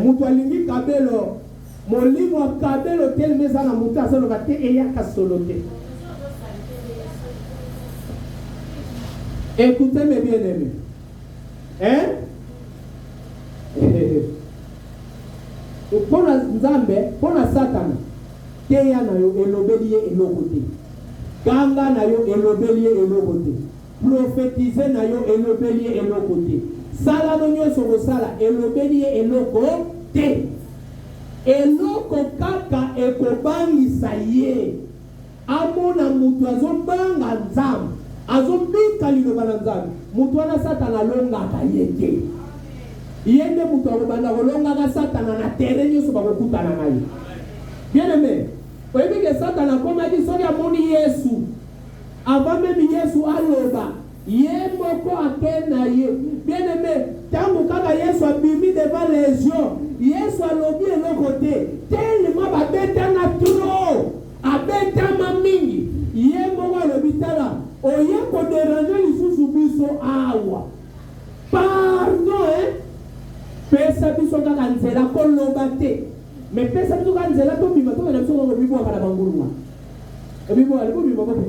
Mutu alingi kabelo, molimo wa kabelo tel meza na mutu asolo bate, eyaka solo te. Écoutez mes bien-aimés. Pour Nzambe, pour Satana, Keya na yo elobeli eloko te. Ganga na yo elobeli eloko te. Prophétiser na yo elobeli eloko te. Sala no nyonso kosala elobeli eloko te. Eloko kaka ekobangisa ye. Amona mutu azombanga Nzambe. Azobika liloba na Nzambe. Mutu wana Satana longaka yeke. Yende mutu akobanda kolongaka Satana na terrain nyonso bakokutana na ye. Bien aimé, oyebi ke Satana komaki soki amoni Yesu, avant même Yesu aloba, ye moko ake na ye. Bien aimé, tango kaka Yesu abimi devant les gens, Yesu alobi eloko te, tellement babetana trop, abetama mingi, ye moko alobi tala, oye ko déranger lisusu biso awa. Pardon, pesa biso kaka nzela koloba te. Mais pesa biso kaka nzela to bima to na biso ko bibo kala bangulwa. E bibo ale ko bibo ko pe.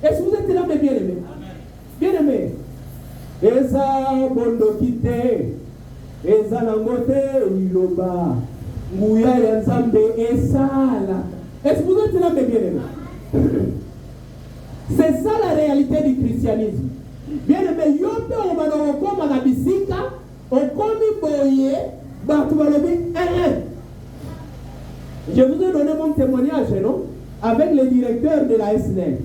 Est-ce que vous êtes là mes bien-aimés? Bien aimé. Eza bondo kite. Eza nangote liloba. Nguya ya Nzambe esala. Est-ce que vous êtes là mes bien-aimés? C'est ça la réalité du christianisme. Bien aimé, yote omano okoma na bisika, okomi boye, batu balobi, Je vous ai donné mon témoignage, non? Avec le directeur de la SNL.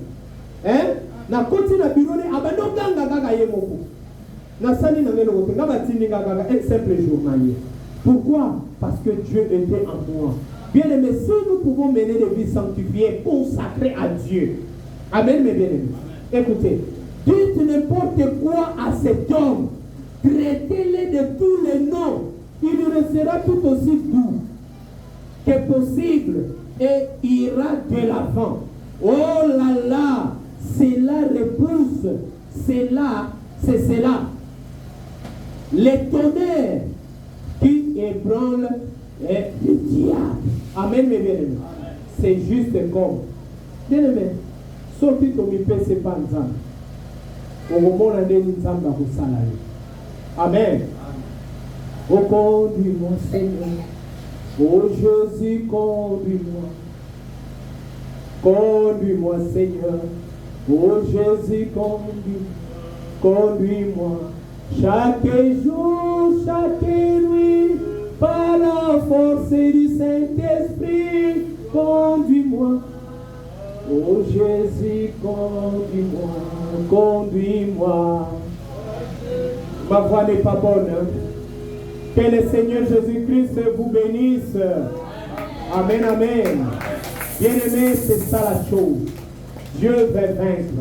Na koti na birone, abando ganga gaga yemoko. Na sani na ngelo kote, ngaba tini gaga un simple journalier. Pourquoi? Parce que Dieu était en moi. Bien aimé, si nous pouvons mener des vies sanctifiées, consacrées à Dieu. Amen, mes bien-aimés. Écoutez, dites n'importe quoi à cet homme. Traitez-le de tous les noms. Il restera tout aussi doux que possible et ira de l'avant. Oh là là, cela repousse, c'est cela. Les tonnerres qui ébranlent le diable. Amen, mes bien-aimés. C'est juste comme. Bien-aimés, sorti au milieu, c'est pas Nzambe. Au moment où Nzambe a salarié. Amen. Oh, conduis-moi, Seigneur. Oh, Jésus, conduis-moi. Conduis-moi, Seigneur. Oh, Jésus, conduis-moi. Chaque jour, chaque nuit, par la force du Saint-Esprit, conduis-moi. Oh, Jésus, conduis-moi. Conduis-moi. Ma voix n'est pas bonne. Que le Seigneur Jésus-Christ vous bénisse. Amen, amen. Bien-aimé, c'est ça la chose. Dieu va vaincre.